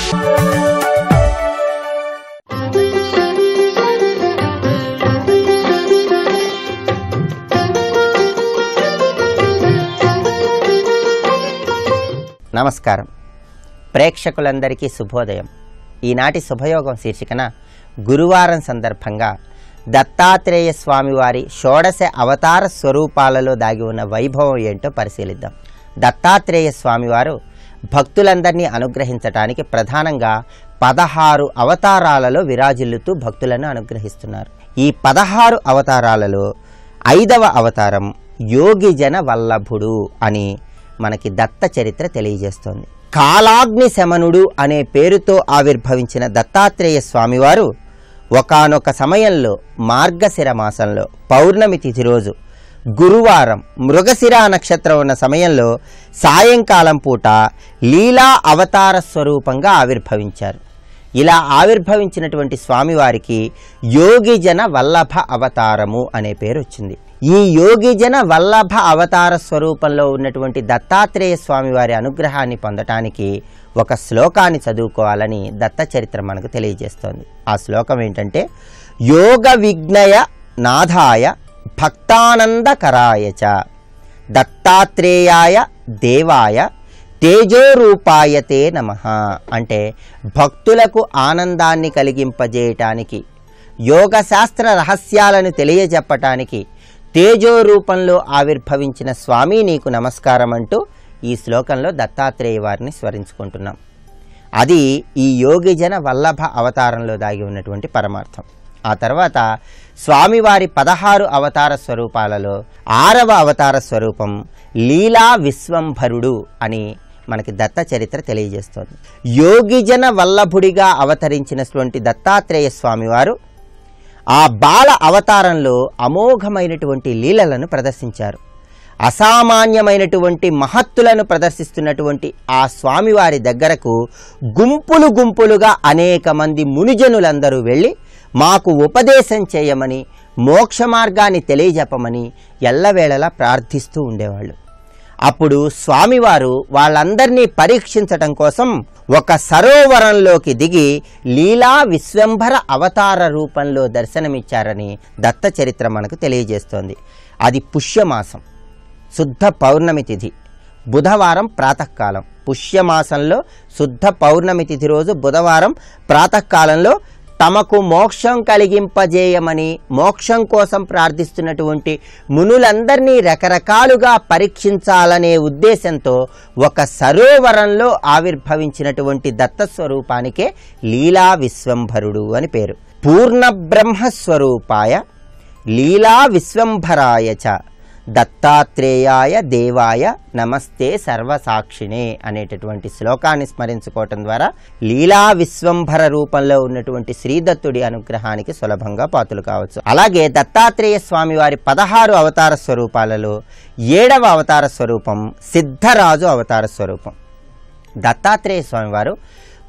నమస్కారం. ప్రేక్షకులందరికీ శుభోదయం. ఈనాటి శుభయోగం శీర్షికన గురువారం సందర్భంగా దత్తాత్రేయ స్వామివారి షోడశ అవతార స్వరూపాలలో దాగి ఉన్న వైభవం ఏంటో పరిశీలిద్దాం. దత్తాత్రేయ స్వామివారు భక్తులందరినీ అనుగ్రహించటానికి ప్రధానంగా 16 అవతారాలలో విరాజిల్లుతూ భక్తులను అనుగ్రహిస్తున్నారు. ఈ 16 అవతారాలలో 5వ అవతారం యోగిజన వల్లభుడు అని మనకి దత్త చరిత్ర తెలియజేస్తోంది. కాలాగ్ని శమనుడు అనే పేరుతో ఆవిర్భవించిన దత్తాత్రేయ స్వామివారు ఒకానొక సమయంలో మార్గశిర మాసంలో పౌర్ణమి తిథి రోజు గురువారం మృగశిర నక్షత్రం ఉన్న సమయంలో సాయంకాలం పూట లీలా అవతార స్వరూపంగా ఆవిర్భవించారు. ఇలా ఆవిర్భవించినటువంటి స్వామివారికి యోగిజన వల్లభ అవతారము అనే పేరు వచ్చింది. ఈ యోగిజన వల్లభ అవతార స్వరూపంలో ఉన్నటువంటి దత్తాత్రేయ స్వామివారి అనుగ్రహాన్ని పొందటానికి ఒక శ్లోకాన్ని చదువుకోవాలని దత్త చరిత్ర మనకు తెలియజేస్తోంది. ఆ శ్లోకం ఏంటంటే, యోగ విఘ్నయ నాథాయ భక్తానందకరాయ చ దత్తాత్రేయాయ దేవాయ తేజోరూపాయతే నమః. అంటే భక్తులకు ఆనందాన్ని కలిగింపజేయటానికి, యోగశాస్త్ర రహస్యాలను తెలియజెప్పటానికి తేజో రూపంలో ఆవిర్భవించిన స్వామి నీకు నమస్కారం అంటూ ఈ శ్లోకంలో దత్తాత్రేయ వారిని స్మరించుకుంటున్నాం. అది ఈ యోగిజన వల్లభ అవతారంలో దాగి ఉన్నటువంటి పరమార్థం. ఆ తర్వాత స్వామివారి 16 అవతార స్వరూపాలలో 6వ అవతార స్వరూపం లీలా విశ్వంభరుడు అని మనకి దత్త చరిత్ర తెలియజేస్తోంది. యోగిజన వల్లభుడిగా అవతరించినటువంటి దత్తాత్రేయ స్వామివారు ఆ బాల అవతారంలో అమోఘమైనటువంటి లీలలను ప్రదర్శించారు. అసామాన్యమైనటువంటి మహత్తులను ప్రదర్శిస్తున్నటువంటి ఆ స్వామివారి దగ్గరకు గుంపులు గుంపులుగా అనేక మంది మునిజనులందరూ వెళ్ళి మాకు ఉపదేశం చేయమని, మోక్ష మార్గాన్ని తెలియజెప్పమని ఎల్లవేళలా ప్రార్థిస్తూ ఉండేవాళ్ళు. అప్పుడు స్వామివారు వాళ్ళందరినీ పరీక్షించటం కోసం ఒక సరోవరంలోకి దిగి లీలా విశ్వంభర అవతార రూపంలో దర్శనమిచ్చారని దత్త చరిత్ర మనకు తెలియజేస్తోంది. అది పుష్యమాసం, శుద్ధ పౌర్ణమి తిథి, బుధవారం ప్రాతకాలం. పుష్యమాసంలో శుద్ధ పౌర్ణమి తిథి రోజు బుధవారం ప్రాతకాలంలో తమకు మోక్షం కలిగింపజేయమని, మోక్షం కోసం ప్రార్థిస్తున్నటువంటి మునులందరినీ రకరకాలుగా పరీక్షించాలనే ఉద్దేశంతో ఒక సరోవరంలో ఆవిర్భవించినటువంటి దత్తస్వరూపానికే లీలా విశ్వంభరుడు అని పేరు. పూర్ణ బ్రహ్మస్వరూపాయ లీలా విశ్వంభరాయ చ దత్తాత్రేయాయ దేవాయ నమస్తే సర్వసాక్షిణే అనేటటువంటి శ్లోకాన్ని స్మరించుకోవటం ద్వారా లీలా విశ్వంభర రూపంలో ఉన్నటువంటి శ్రీదత్తుడి అనుగ్రహానికి సులభంగా పాత్రలు కావచ్చు. అలాగే దత్తాత్రేయ స్వామి వారి 16 అవతార స్వరూపాలలో 7వ అవతార స్వరూపం సిద్ధరాజు అవతార స్వరూపం. దత్తాత్రేయ స్వామివారు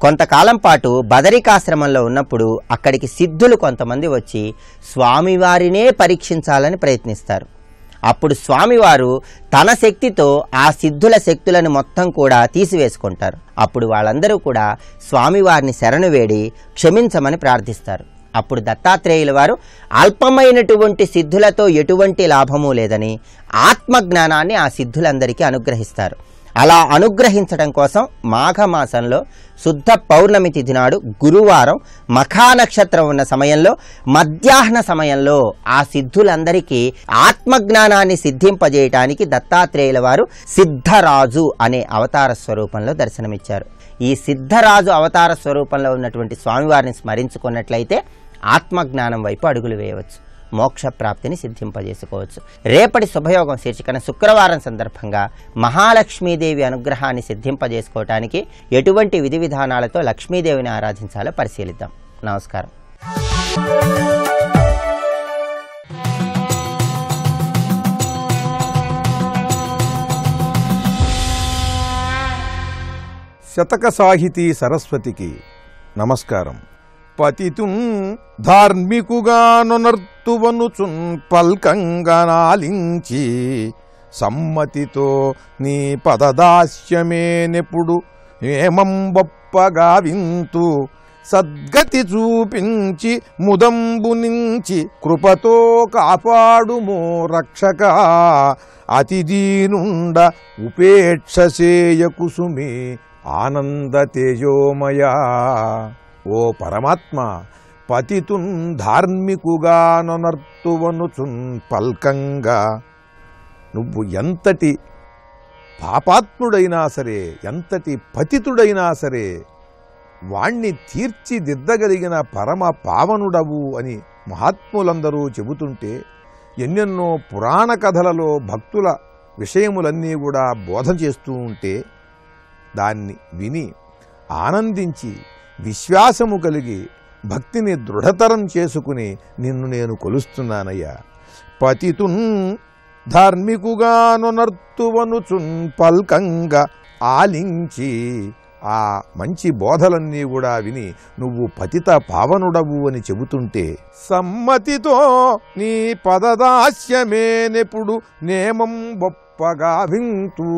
కొంతకాలం పాటు బదరికాశ్రమంలో ఉన్నప్పుడు అక్కడికి సిద్ధులు కొంతమంది వచ్చి స్వామివారినే పరీక్షించాలని ప్రయత్నిస్తారు. అప్పుడు స్వామివారు తన శక్తితో ఆ సిద్ధుల శక్తులను మొత్తం కూడా తీసివేసుకుంటారు. అప్పుడు వాళ్ళందరూ కూడా స్వామివారిని శరణు వేడి క్షమించమని ప్రార్థిస్తారు. అప్పుడు దత్తాత్రేయుల వారు అల్పమైనటువంటి సిద్ధులతో ఎటువంటి లాభము లేదని ఆత్మజ్ఞానాన్ని ఆ సిద్ధులందరికీ అనుగ్రహిస్తారు. అలా అనుగ్రహించడం కోసం మాఘమాసంలో శుద్ధ పౌర్ణమి తిథి నాడు గురువారం మఖా నక్షత్రం ఉన్న సమయంలో మధ్యాహ్న సమయంలో ఆ సిద్ధులందరికీ ఆత్మజ్ఞానాన్ని సిద్ధింపజేయటానికి దత్తాత్రేయుల వారు సిద్ధరాజు అనే అవతార స్వరూపంలో దర్శనమిచ్చారు. ఈ సిద్ధరాజు అవతార స్వరూపంలో ఉన్నటువంటి స్వామివారిని స్మరించుకున్నట్లయితే ఆత్మజ్ఞానం వైపు అడుగులు వేయవచ్చు, మోక్ష ప్రాప్తిని సిద్ధింపజేసుకోవచ్చు. రేపటి శుభయోగం శీర్షికన శుక్రవారం సందర్భంగా మహాలక్ష్మీదేవి అనుగ్రహాన్ని సిద్ధింపజేసుకోవటానికి ఎటువంటి విధి విధానాలతో లక్ష్మీదేవిని ఆరాధించాలో పరిశీలిద్దాం. నమస్కారం. శతక సాహితీ సరస్వతికి నమస్కారం. పతితున్ ధార్మికుగానొనర్తువనుచున్ పల్కంగనాలించి సమ్మతితో నీ పదదాస్యమేనెప్పుడు ఏమం బొప్పగా వింతు సద్గతి చూపించి ముదంబు నుంచి కృపతో కాపాడుమో రక్షక అతిదీనుండ ఉపేక్ష సేయ కుసుమి ఆనంద తేజోమయా. ఓ పరమాత్మ, పతితున్ ధార్మికుగా నొనర్తువనుచున్ పల్కంగా, నువ్వు ఎంతటి పాపాత్ముడైనా సరే, ఎంతటి పతితుడైనా సరే వాణ్ణి తీర్చిదిద్దగలిగిన పరమ పావనుడవు అని మహాత్ములందరూ చెబుతుంటే, ఎన్నెన్నో పురాణ కథలలో భక్తుల విషయములన్నీ కూడా బోధ చేస్తూ ఉంటే దాన్ని విని ఆనందించి విశ్వాసము కలిగి భక్తిని దృఢతరం చేసుకుని నిన్ను నేను కొలుస్తున్నానయ్యా. పతితున్ ధార్మికుగానొనర్తువనుచున్ పల్కంగా ఆలించి, ఆ మంచి బోధలన్నీ కూడా విని నువ్వు పతిత పావనుడవు అని చెబుతుంటే, సమ్మతితో నీ పదదాస్యమేనెప్పుడు నేమం గొప్పగా వింతూ.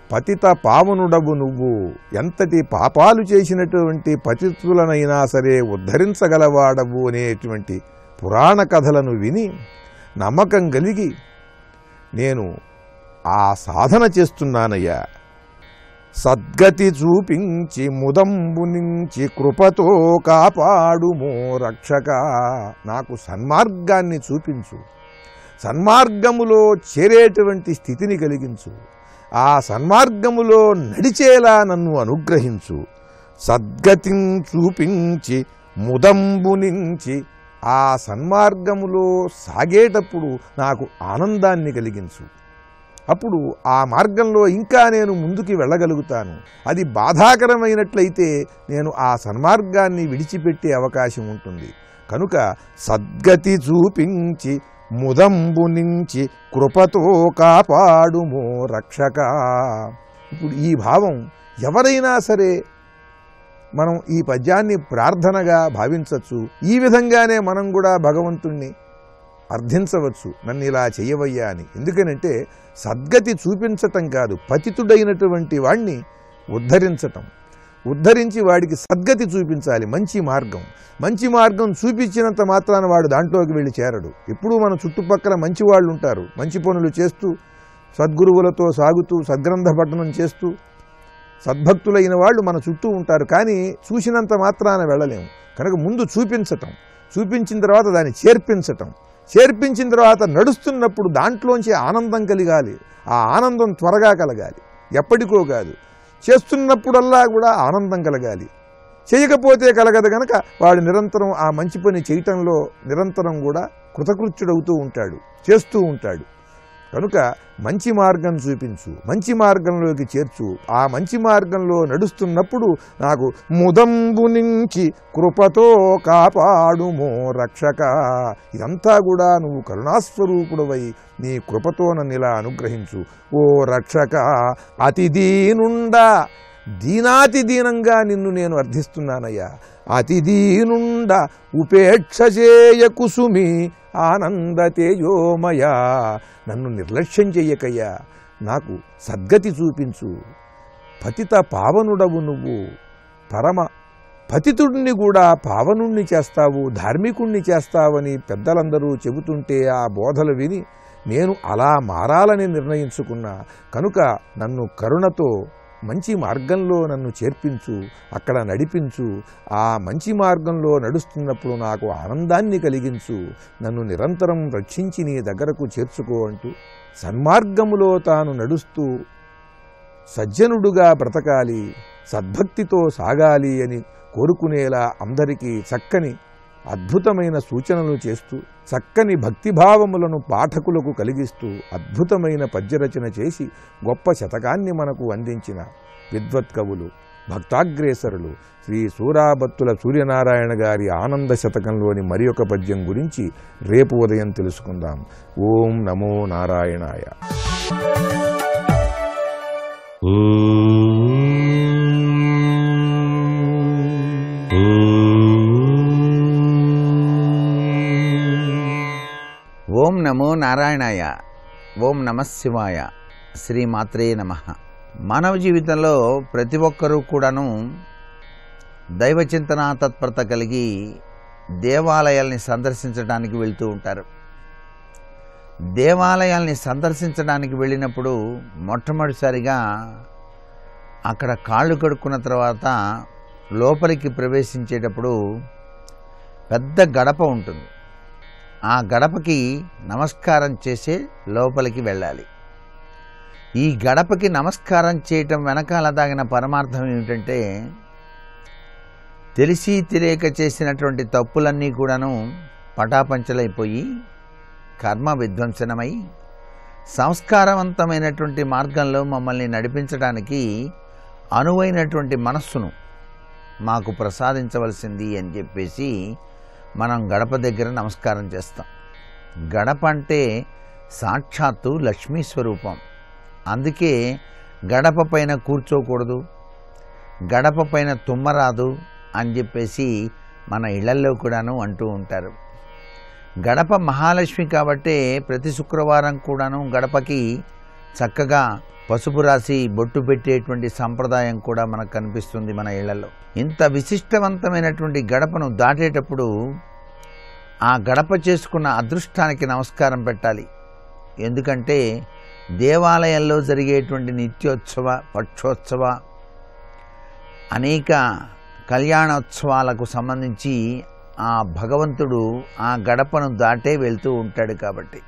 పతిత పావనుడవు నువ్వు, ఎంతటి పాపాలు చేసినటువంటి పతితులనైనా సరే ఉద్ధరించగలవాడవు అనేటువంటి పురాణ కథలను విని నమ్మకం కలిగి నేను ఆ సాధన చేస్తున్నానయ్యా. సద్గతి చూపించి ముదంబు నుంచి కృపతో కాపాడుమో రక్షక. నాకు సన్మార్గాన్ని చూపించు, సన్మార్గములో చేరేటువంటి స్థితిని కలిగించు, ఆ సన్మార్గములో నడిచేలా నన్ను అనుగ్రహించు. సద్గతిని చూపించి ముదంబు నుంచి, ఆ సన్మార్గములో సాగేటప్పుడు నాకు ఆనందాన్ని కలిగించు. అప్పుడు ఆ మార్గంలో ఇంకా నేను ముందుకి వెళ్ళగలుగుతాను. అది బాధాకరమైనట్లయితే నేను ఆ సన్మార్గాన్ని విడిచిపెట్టే అవకాశం ఉంటుంది. కనుక సద్గతి చూపించి ముదంబు నుంచి కృపతో కాపాడుమో రక్షక. ఇప్పుడు ఈ భావం ఎవరైనా సరే మనం ఈ పద్యాన్ని ప్రార్థనగా భావించవచ్చు. ఈ విధంగానే మనం కూడా భగవంతుణ్ణి అర్థించవచ్చు, నన్ను ఇలా చెయ్యవయ్యా అని. ఎందుకనంటే సద్గతి చూపించటం కాదు, పతితుడైనటువంటి వాణ్ణి ఉద్ధరించటం, ఉద్ధరించి వాడికి సద్గతి చూపించాలి. మంచి మార్గం, మంచి మార్గం చూపించినంత మాత్రాన వాడు దాంట్లోకి వెళ్ళి చేరడు. ఎప్పుడూ మన చుట్టుపక్కల మంచి వాళ్ళు ఉంటారు, మంచి పనులు చేస్తూ సద్గురువులతో సాగుతూ సద్గ్రంథ పఠనం చేస్తూ సద్భక్తులైన వాళ్ళు మన చుట్టూ ఉంటారు. కానీ చూసినంత మాత్రాన వెళ్ళలేము. కనుక ముందు చూపించటం, చూపించిన తర్వాత దాన్ని చేర్పించటం, చేర్పించిన తర్వాత నడుస్తున్నప్పుడు దాంట్లోంచి ఆనందం కలగాలి. ఆ ఆనందం త్వరగా కలగాలి, ఎప్పటికో కాదు. చేస్తున్నప్పుడల్లా కూడా ఆనందం కలగాలి. చేయకపోతే కలగదు. కనుక వాడు నిరంతరం ఆ మంచి పని చేయటంలో నిరంతరం కూడా కృతకృత్యుడవుతూ ఉంటాడు, చేస్తూ ఉంటాడు. కనుక మంచి మార్గం చూపించు, మంచి మార్గంలోకి చేర్చు. ఆ మంచి మార్గంలో నడుస్తున్నప్పుడు నాకు ముదంబు నుంచి కృపతో కాపాడుమో రక్షక. ఇదంతా కూడా నువ్వు కరుణాస్వరూపుడవై నీ కృపతో నన్ను ఇలా అనుగ్రహించు ఓ రక్షక. అతి దీనుండా, దీనాతి దీనంగా నిన్ను నేను అర్థిస్తున్నానయ్యా. అతి దీనుండా ఉపేక్ష చేయ కుసుమి ఆనంద తేజోమయా. నన్ను నిర్లక్ష్యం చెయ్యకయ్యా, నాకు సద్గతి చూపించు. పతిత పావనుడవు నువ్వు, పరమ పతితుడిని కూడా పావనుణ్ణి చేస్తావు, ధార్మికుణ్ణి చేస్తావని పెద్దలందరూ చెబుతుంటే ఆ బోధలు విని నేను అలా మారాలని నిర్ణయించుకున్నా. కనుక నన్ను కరుణతో మంచి మార్గంలో నన్ను చేర్పించు, అక్కడ నడిపించు. ఆ మంచి మార్గంలో నడుస్తున్నప్పుడు నాకు ఆనందాన్ని కలిగించు. నన్ను నిరంతరం రక్షించి నీ దగ్గరకు చేర్చుకో అంటూ సన్మార్గములో తాను నడుస్తూ సజ్జనుడుగా బ్రతకాలి, సద్భక్తితో సాగాలి అని కోరుకునేలా అందరికీ చక్కని అద్భుతమైన సూచనలు చేస్తూ, చక్కని భక్తిభావములను పాఠకులకు కలిగిస్తూ అద్భుతమైన పద్యరచన చేసి గొప్ప శతకాన్ని మనకు అందించిన విద్వత్ కవులు, భక్తాగ్రేసరులు శ్రీ సూరాబత్తుల సూర్యనారాయణ గారి ఆనంద శతకంలోని మరి ఒక పద్యం గురించి రేపు ఉదయం తెలుసుకుందాం. ఓం నమో నారాయణాయ. ఓం నమో నారాయణాయ. ఓం నమః శివాయ. శ్రీమాత్రే నమః. మానవ జీవితంలో ప్రతి ఒక్కరూ కూడాను దైవ చింతన తత్పరత కలిగి దేవాలయాల్ని సందర్శించడానికి వెళ్తూ ఉంటారు. దేవాలయాల్ని సందర్శించడానికి వెళ్ళినప్పుడు మొట్టమొదటిసారిగా అక్కడ కాళ్ళు కడుక్కున్న తర్వాత లోపలికి ప్రవేశించేటప్పుడు పెద్ద గడప ఉంటుంది. ఆ గడపకి నమస్కారం చేసే లోపలికి వెళ్ళాలి. ఈ గడపకి నమస్కారం చేయటం వెనకాల దాగిన పరమార్థం ఏమిటంటే, తెలిసి తెలియక చేసినటువంటి తప్పులన్నీ కూడాను పటాపంచలైపోయి కర్మ విధ్వంసనమై సంస్కారవంతమైనటువంటి మార్గంలో మమ్మల్ని నడిపించడానికి అనువైనటువంటి మనస్సును మాకు ప్రసాదించవలసింది అని చెప్పేసి మనం గడప దగ్గర నమస్కారం చేస్తాం. గడప అంటే సాక్షాత్తు లక్ష్మీ స్వరూపం. అందుకే గడప పైన కూర్చోకూడదు, గడప పైన తుమ్మరాదు అని చెప్పేసి మన ఇళ్లల్లో కూడాను అంటూ ఉంటారు. గడప మహాలక్ష్మి కాబట్టి ప్రతి శుక్రవారం కూడాను గడపకి చక్కగా పసుపు రాసి బొట్టు పెట్టేటువంటి సంప్రదాయం కూడా మనకు కనిపిస్తుంది మన ఇళ్లలో. ఇంత విశిష్టవంతమైనటువంటి గడపను దాటేటప్పుడు ఆ గడప చేసుకున్న అదృష్టానికి నమస్కారం పెట్టాలి. ఎందుకంటే దేవాలయంలో జరిగేటువంటి నిత్యోత్సవ, పక్షోత్సవ, అనేక కళ్యాణోత్సవాలకు సంబంధించి ఆ భగవంతుడు ఆ గడపను దాటే వెళ్తూ ఉంటాడు. కాబట్టి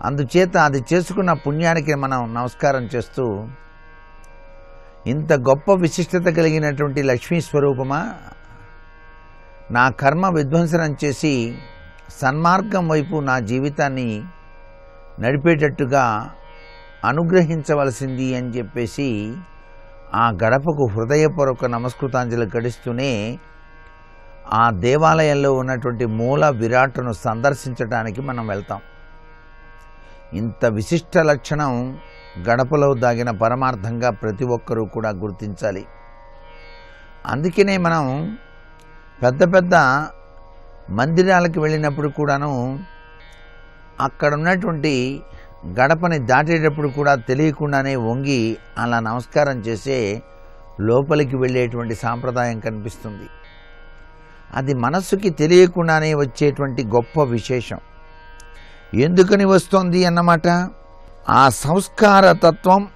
అందుచేత అది చేసుకున్న పుణ్యానికి మనం నమస్కారం చేస్తూ, ఇంత గొప్ప విశిష్టత కలిగినటువంటి లక్ష్మీ స్వరూపమా, నా కర్మ విధ్వంసనం చేసి సన్మార్గం వైపు నా జీవితాన్ని నడిపేటట్టుగా అనుగ్రహించవలసింది అని చెప్పేసి ఆ గడపకు హృదయపూర్వక నమస్కృతాంజలి గడిస్తూనే ఆ దేవాలయంలో ఉన్నటువంటి మూల విరాట్ను సందర్శించడానికి మనం వెళ్తాం. ఇంత విశిష్ట లక్షణం గడపలో దాగిన పరమార్థంగా ప్రతి ఒక్కరూ కూడా గుర్తించాలి. అందుకనే మనం పెద్ద పెద్ద మందిరాలకు వెళ్ళినప్పుడు కూడాను అక్కడ ఉన్నటువంటి గడపని దాటేటప్పుడు కూడా తెలియకుండానే వంగి అలా నమస్కారం చేసే లోపలికి వెళ్ళేటువంటి సాంప్రదాయం కనిపిస్తుంది. అది మనస్సుకి తెలియకుండానే వచ్చేటువంటి గొప్ప విశేషం. ఎందుకని వస్తుంది అన్నమాట, ఆ సంస్కార తత్వం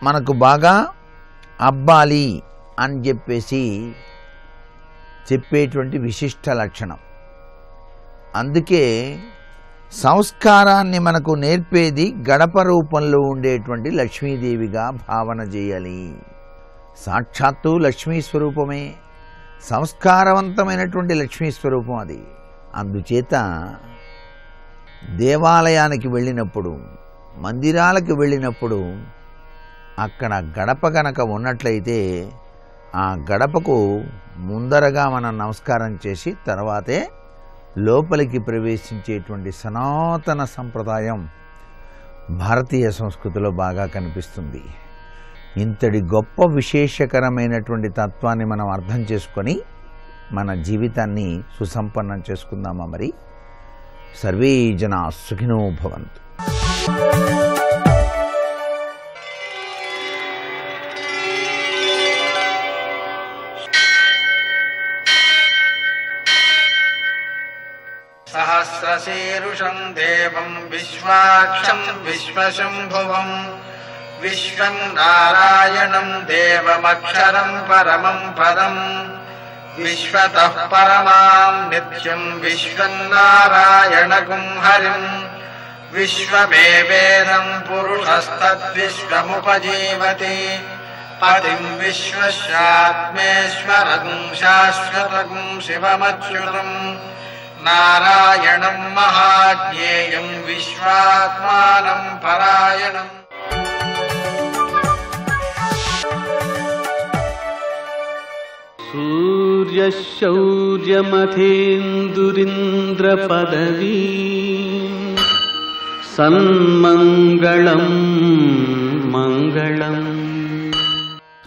మనకు బాగా అబ్బాలి అని చెప్పేసి చెప్పేటువంటి విశిష్ట లక్షణం. అందుకే సంస్కారాన్ని మనకు నేర్పేది గడప రూపంలో ఉండేటువంటి లక్ష్మీదేవిగా భావన చేయాలి. సాక్షాత్తు లక్ష్మీ స్వరూపమే, సంస్కారవంతమైనటువంటి లక్ష్మీ స్వరూపం అది. అందుచేత దేవాలయానికి వెళ్ళినప్పుడు, మందిరాలకు వెళ్ళినప్పుడు అక్కడ గడప గనక ఉన్నట్లయితే ఆ గడపకు ముందరగా మనం నమస్కారం చేసి తర్వాతే లోపలికి ప్రవేశించేటువంటి సనాతన సంప్రదాయం భారతీయ సంస్కృతిలో బాగా కనిపిస్తుంది. ఇంతటి గొప్ప విశేషకరమైనటువంటి తత్వాన్ని మనం అర్థం చేసుకొని మన జీవితాన్ని సుసంపన్నం చేసుకుందామా? మరి సర్వే జనా సుఖినో భవంతు. సహస్రశీరుషం దేవం విశ్వాక్షం విశ్వశంభువం విశ్వం నారాయణం దేవమక్షరం పరమం పదం విశ్వతః పరమాం నిత్యం విశ్వం నారాయణకం హరిం విశ్వమేవేదం పురుషస్తద్విశ్వముపజీవతి పతిం విశ్వస్యాత్మేశ్వరం శాశ్వతం శివమచ్యుతం నారాయణం మహాజ్ఞేయం విశ్వాత్మానం పరాయణం. సూర్యశౌర్యమథేంద్రపదవీ సన్మంగళం మంగళం.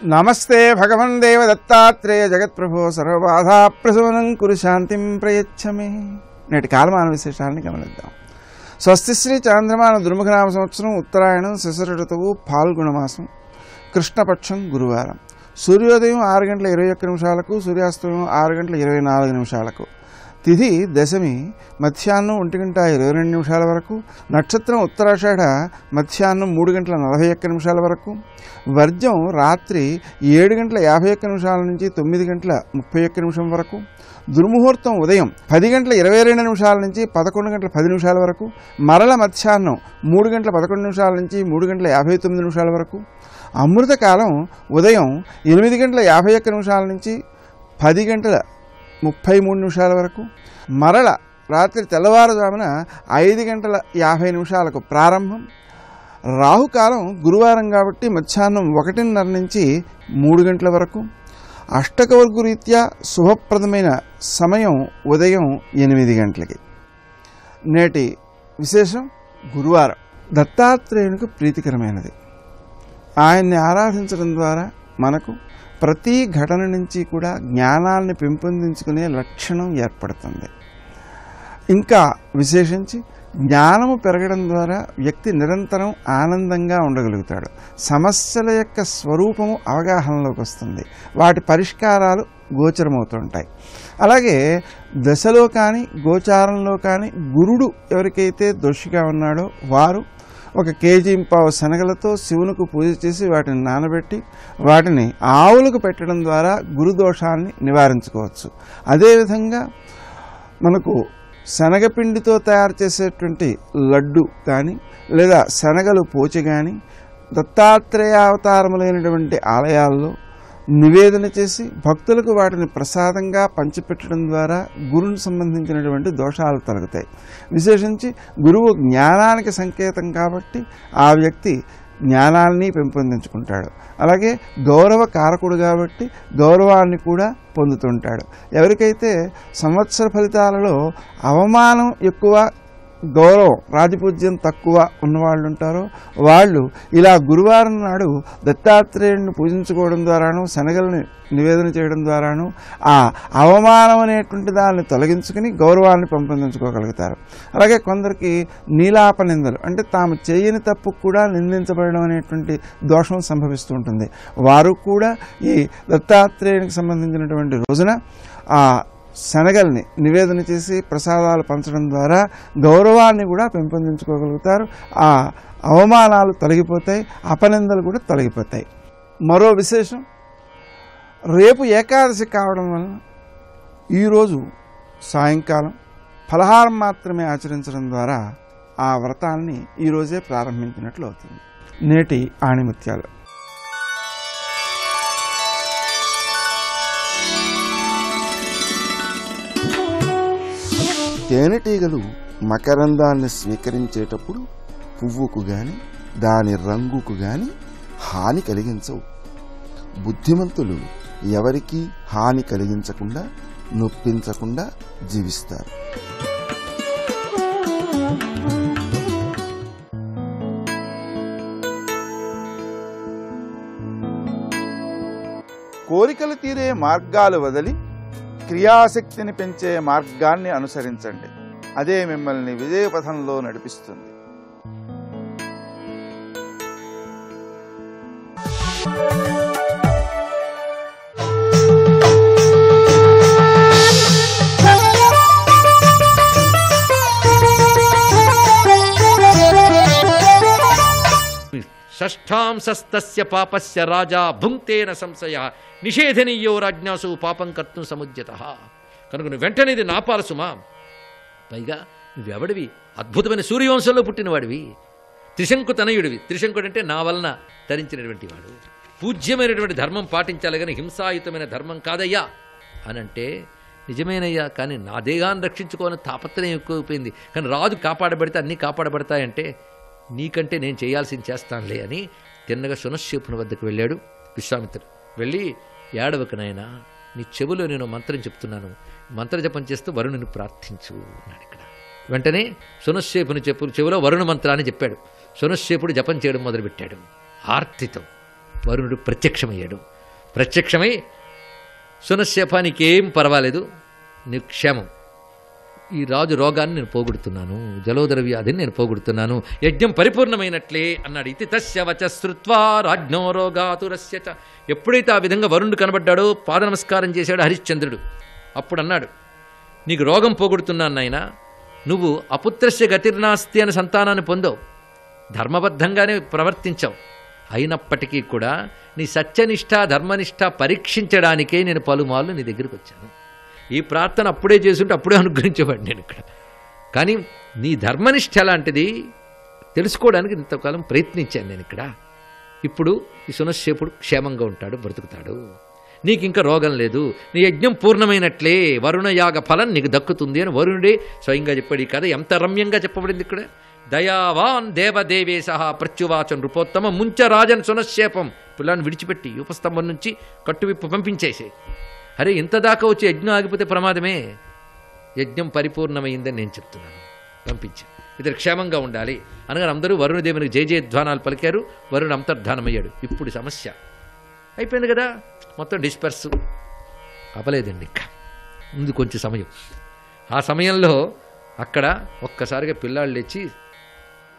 నమస్తే భగవన్ దేవ దత్తాత్రేయ జగత్ప్రభో సర్వబాధా ప్రశమనం కురు శాంతిం ప్రయచ్చమే. నేటి కాలమాన విశేషాలని గమనిద్దాం. స్వస్తి శ్రీ చాంద్రమాన దుర్ముఖనామ సంవత్సరం, ఉత్తరాయణం, శిశిర ఋతువు, ఫాల్గుణ మాసం, కృష్ణపక్షం గురువారం. సూర్యోదయం 6:21, సూర్యాస్తమయం 6:24. తిథి దశమి మధ్యాహ్నం 1:22 వరకు. నక్షత్రం ఉత్తరాషాఢ మధ్యాహ్నం 3:41 వరకు. వర్జం రాత్రి 7:51 నుంచి 9:31 వరకు. దుర్ముహూర్తం ఉదయం 10:22 నుంచి 11:10 వరకు. మరల మధ్యాహ్నం 3:11 నుంచి 3:59 వరకు. అమృతకాలం ఉదయం 8:51 నుంచి 10:33 వరకు. మరల రాత్రి తెల్లవారుజామున 5:50 ప్రారంభం. రాహుకాలం గురువారం కాబట్టి మధ్యాహ్నం 1:30 నుంచి 3 గంటల వరకు. అష్టకవర్గు రీత్యా శుభప్రదమైన సమయం ఉదయం 8 గంటలకి. నేటి విశేషం గురువారం దత్తాత్రేయునికి ప్రీతికరమైనది. ఆయన్ని ఆరాధించడం ద్వారా మనకు ప్రతి ఘటన నుంచి కూడా జ్ఞానాన్ని పెంపొందించుకునే లక్షణం ఏర్పడుతుంది. ఇంకా విశేషించి జ్ఞానము పెరగడం ద్వారా వ్యక్తి నిరంతరం ఆనందంగా ఉండగలుగుతాడు. సమస్యల యొక్క స్వరూపము అవగాహనలోకి వస్తుంది, వాటి పరిష్కారాలు గోచరమవుతుంటాయి. అలాగే దశలో కానీ గోచారంలో కానీ గురుడు ఎవరికైతే దోషిగా ఉన్నాడో వారు 1 కేజీ శనగలతో శివునికి పూజ చేసి వాటిని నానబెట్టి వాటిని ఆవులకు పెట్టడం ద్వారా గురుదోషాన్ని నివారించుకోవచ్చు. అదేవిధంగా మనకు శనగపిండితో తయారు చేసేటువంటి లడ్డు కానీ లేదా శనగలు పోచి కానీ దత్తాత్రేయ అవతారములైనటువంటి ఆలయాల్లో నివేదన చేసి భక్తులకు వాటిని ప్రసాదంగా పంచిపెట్టడం ద్వారా గురువుకు సంబంధించినటువంటి దోషాలు తొలగుతాయి. విశేషించి గురువు జ్ఞానానికి సంకేతం కాబట్టి ఆ వ్యక్తి జ్ఞానాన్ని పెంపొందించుకుంటాడు. అలాగే గౌరవ కారకుడు కాబట్టి గౌరవాన్ని కూడా పొందుతుంటాడు. ఎవరికైతే సంవత్సర ఫలితాలలో అవమానం ఎక్కువ, గౌరవం రాజపూజ్యం తక్కువ ఉన్నవాళ్ళు ఉంటారో వాళ్ళు ఇలా గురువారం నాడు దత్తాత్రేయుడిని పూజించుకోవడం ద్వారాను శనగల్ని నివేదన చేయడం ద్వారాను ఆ అవమానం అనేటువంటి దాన్ని తొలగించుకుని గౌరవాన్ని పెంపొందించుకోగలుగుతారు. అలాగే కొందరికి నీలాప నిందలు అంటే తాము చేయని తప్పు కూడా నిందించబడడం అనేటువంటి దోషం సంభవిస్తూ ఉంటుంది. వారు కూడా ఈ దత్తాత్రేయునికి సంబంధించినటువంటి రోజున ఆ శనగల్ని నివేదన చేసి ప్రసాదాలు పంచడం ద్వారా గౌరవాన్ని కూడా పెంపొందించుకోగలుగుతారు. ఆ అవమానాలు తొలగిపోతాయి, అపనిందలు కూడా తొలగిపోతాయి. మరో విశేషం, రేపు ఏకాదశి కావడం వలన ఈరోజు సాయంకాలం ఫలహారం మాత్రమే ఆచరించడం ద్వారా ఆ వ్రతాన్ని ఈరోజే ప్రారంభించినట్లు అవుతుంది. నేటి ఆణిముత్యాలు. తేనెటీగలు మకరందాన్ని స్వీకరించేటప్పుడు పువ్వుకు గాని దాని రంగుకు గాని హాని కలిగించవు. బుద్ధిమంతులు ఎవరికీ హాని కలిగించకుండా నొప్పించకుండా జీవిస్తారు. కోరికలు తీరే మార్గాలు వదిలి క్రియాశక్తిని పెంచే మార్గాన్ని అనుసరించండి. అదే మిమ్మల్ని విజయపథంలో నడిపిస్తుంది. షష్ఠాంశస్తస్య పాపస్య రాజా భుంక్తేన సంశయ నిషేధనీయో రాజ్ఞాసు పాపం కర్తుం సముద్యతః. కనుక నువ్వు వెంటనే ఇది నాపాల సుమా. పైగా నువ్వెవడివి? అద్భుతమైన సూర్యవంశంలో పుట్టినవాడివి, త్రిశంకు తనయుడివి. త్రిశంకుడు అంటే నా వలన ధరించినటువంటి వాడు. పూజ్యమైనటువంటి ధర్మం పాటించాలి కానీ హింసాయుతమైన ధర్మం కాదయ్యా అనంటే నిజమేనయ్యా, కానీ నా దేహాన్ని రక్షించుకోవాలని తాపత్రయం ఎక్కువైపోయింది. కానీ రాజు కాపాడబడితే అన్నీ కాపాడబడతాయంటే నీకంటే నేను చేయాల్సింది చేస్తానులే అని తిన్నగా సునశ్శేపుని వద్దకు వెళ్ళాడు విశ్వామిత్రుడు. వెళ్ళి ఏడవకనైనా నీ చెవిలో నేను మంత్రం చెప్తున్నాను, మంత్రజపం చేస్తూ వరుణుని ప్రార్థించు అన్నాడు. ఇక్కడ వెంటనే సునశ్శేపుని చెవిలో వరుణ మంత్రాన్ని చెప్పాడు. సునశ్శేపుడు జపం చేయడం మొదలుపెట్టాడు. ఆర్తితో వరుణుడు ప్రత్యక్షమయ్యాడు. ప్రత్యక్షమై సునశ్శేప నీకేం పర్వాలేదు, నీ క్షేమం, ఈ రాజు రోగాన్ని నేను పోగొడుతున్నాను, జలోదర వ్యాధిని నేను పోగొడుతున్నాను, యజ్ఞం పరిపూర్ణమైనట్లే అన్నాడు. ఇది తస్య వచ శ్రుత్వా రాజ్ఞో రోగాతురస్య చ. ఎప్పుడైతే ఆ విధంగా వరుణుడు కనబడ్డాడో పాద నమస్కారం చేశాడు హరిశ్చంద్రుడు. అప్పుడు అన్నాడు, నీకు రోగం పోగొడుతున్నాను నాయన, నువ్వు అపుత్రస్య గతిర్నాస్తి అని సంతానాన్ని పొందవు, ధర్మబద్ధంగానే ప్రవర్తించావు. అయినప్పటికీ కూడా నీ సత్యనిష్ట ధర్మనిష్ట పరీక్షించడానికే నేను పలుమార్లు నీ దగ్గరికి వచ్చాను. ఈ ప్రార్థన అప్పుడే చేసుంటే అప్పుడే అనుగ్రహించేవాడు నేను ఇక్కడ. కానీ నీ ధర్మనిష్ట ఎలాంటిది తెలుసుకోవడానికి ఇంతకాలం ప్రయత్నించాను నేను ఇక్కడ. ఇప్పుడు ఈ సునశ్శేపుడు క్షేమంగా ఉంటాడు, బ్రతుకుతాడు, నీకు ఇంకా రోగం లేదు, నీ యజ్ఞం పూర్ణమైనట్లే, వరుణయాగ ఫలం నీకు దక్కుతుంది అని వరుణుడే స్వయంగా చెప్పాడు. ఈ కథ ఎంత రమ్యంగా చెప్పబడింది ఇక్కడ. దయావాన్ దేవదేవేశ ప్రత్యువాచ నృపోత్తమ ముంచ రాజన్ సునశ్శేపం. పిల్లాన్ని విడిచిపెట్టి ఉపస్తంభం నుంచి కట్టువిప్పు పంపించేసే. అరే ఇంత దాకా వచ్చి యజ్ఞం ఆగిపోతే ప్రమాదమే, యజ్ఞం పరిపూర్ణమైందని నేను చెప్తున్నాను, పంపించాను, ఇతరు క్షేమంగా ఉండాలి అనగా అందరూ వరుణదేవునికి జయ జయధ్వానాలు పలికారు. వరుణుడు అంతర్ధానమయ్యాడు. ఇప్పుడు సమస్య అయిపోయింది కదా, మొత్తం డిస్పర్స్ అవ్వలేదండి, ఇంకా ఉంది కొంచెం సమయం. ఆ సమయంలో అక్కడ ఒక్కసారిగా పిల్లాళ్ళు లేచి,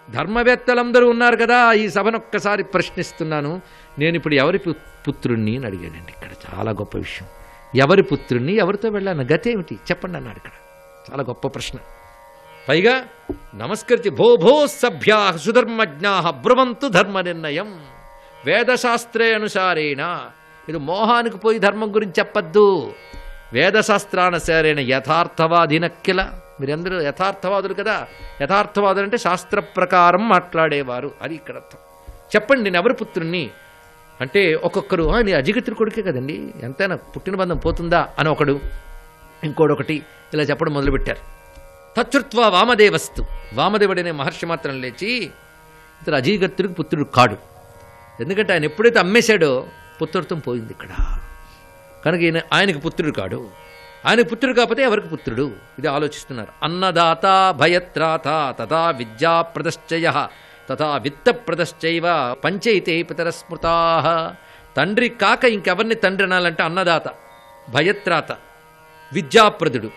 ధర్మవేత్తలందరూ ఉన్నారు కదా, ఈ సభను ఒక్కసారి ప్రశ్నిస్తున్నాను, నేను ఇప్పుడు ఎవరి పుత్రుణ్ణి అని అడిగాడండి. ఇక్కడ చాలా గొప్ప విషయం. ఎవరి పుత్రుణ్ణి, ఎవరితో వెళ్ళాను, గతి ఏమిటి చెప్పండి అన్నాడు. ఇక్కడ చాలా గొప్ప ప్రశ్న. పైగా నమస్కరించి భో భో సభ్యా సుధర్మజ్ఞా బ్రువంతు ధర్మ నిర్ణయం వేదశాస్త్రే అనుసారేణ. ఇది మోహానికి పోయి ధర్మం గురించి చెప్పద్దు, వేదశాస్త్రానుసారేణ యథార్థవాదినక్కిల. మీరందరూ యథార్థవాదులు కదా, యథార్థవాదులు అంటే శాస్త్ర ప్రకారం మాట్లాడేవారు, అది ఇక్కడ అర్థం. చెప్పండి నేను ఎవరి పుత్రుణ్ణి అంటే ఒక్కొక్కరు, నీ అజిగత్రి కొడుకే కదండి, ఎంతైనా పుట్టిన బంధం పోతుందా అని ఒకడు, ఇంకోడొకటి ఇలా చెప్పడం మొదలుపెట్టారు. తచ్చుత్వ వామదేవస్తు, వామదేవుడనే మహర్షి మాత్రం లేచి, ఇతడు అజీగత్తుడికి పుత్రుడు కాడు, ఎందుకంటే ఆయన ఎప్పుడైతే అమ్మేశాడో పుత్రత్వం పోయింది ఇక్కడ, కనుక ఆయనకి పుత్రుడు కాడు. ఆయనకు పుత్రుడు కాకపోతే ఎవరికి పుత్రుడు, ఇది ఆలోచిస్తున్నారు. అన్నదాత భయత్రాత తథా విద్యా ప్రదశ్చయ తథా విత్త ప్రదశ్చైవ పంచైతే పితర స్మృతా. తండ్రి కాక ఇంకెవరిని తండ్రి అనాలంటే అన్నదాత, భయత్రాత, విద్యాప్రదుడు,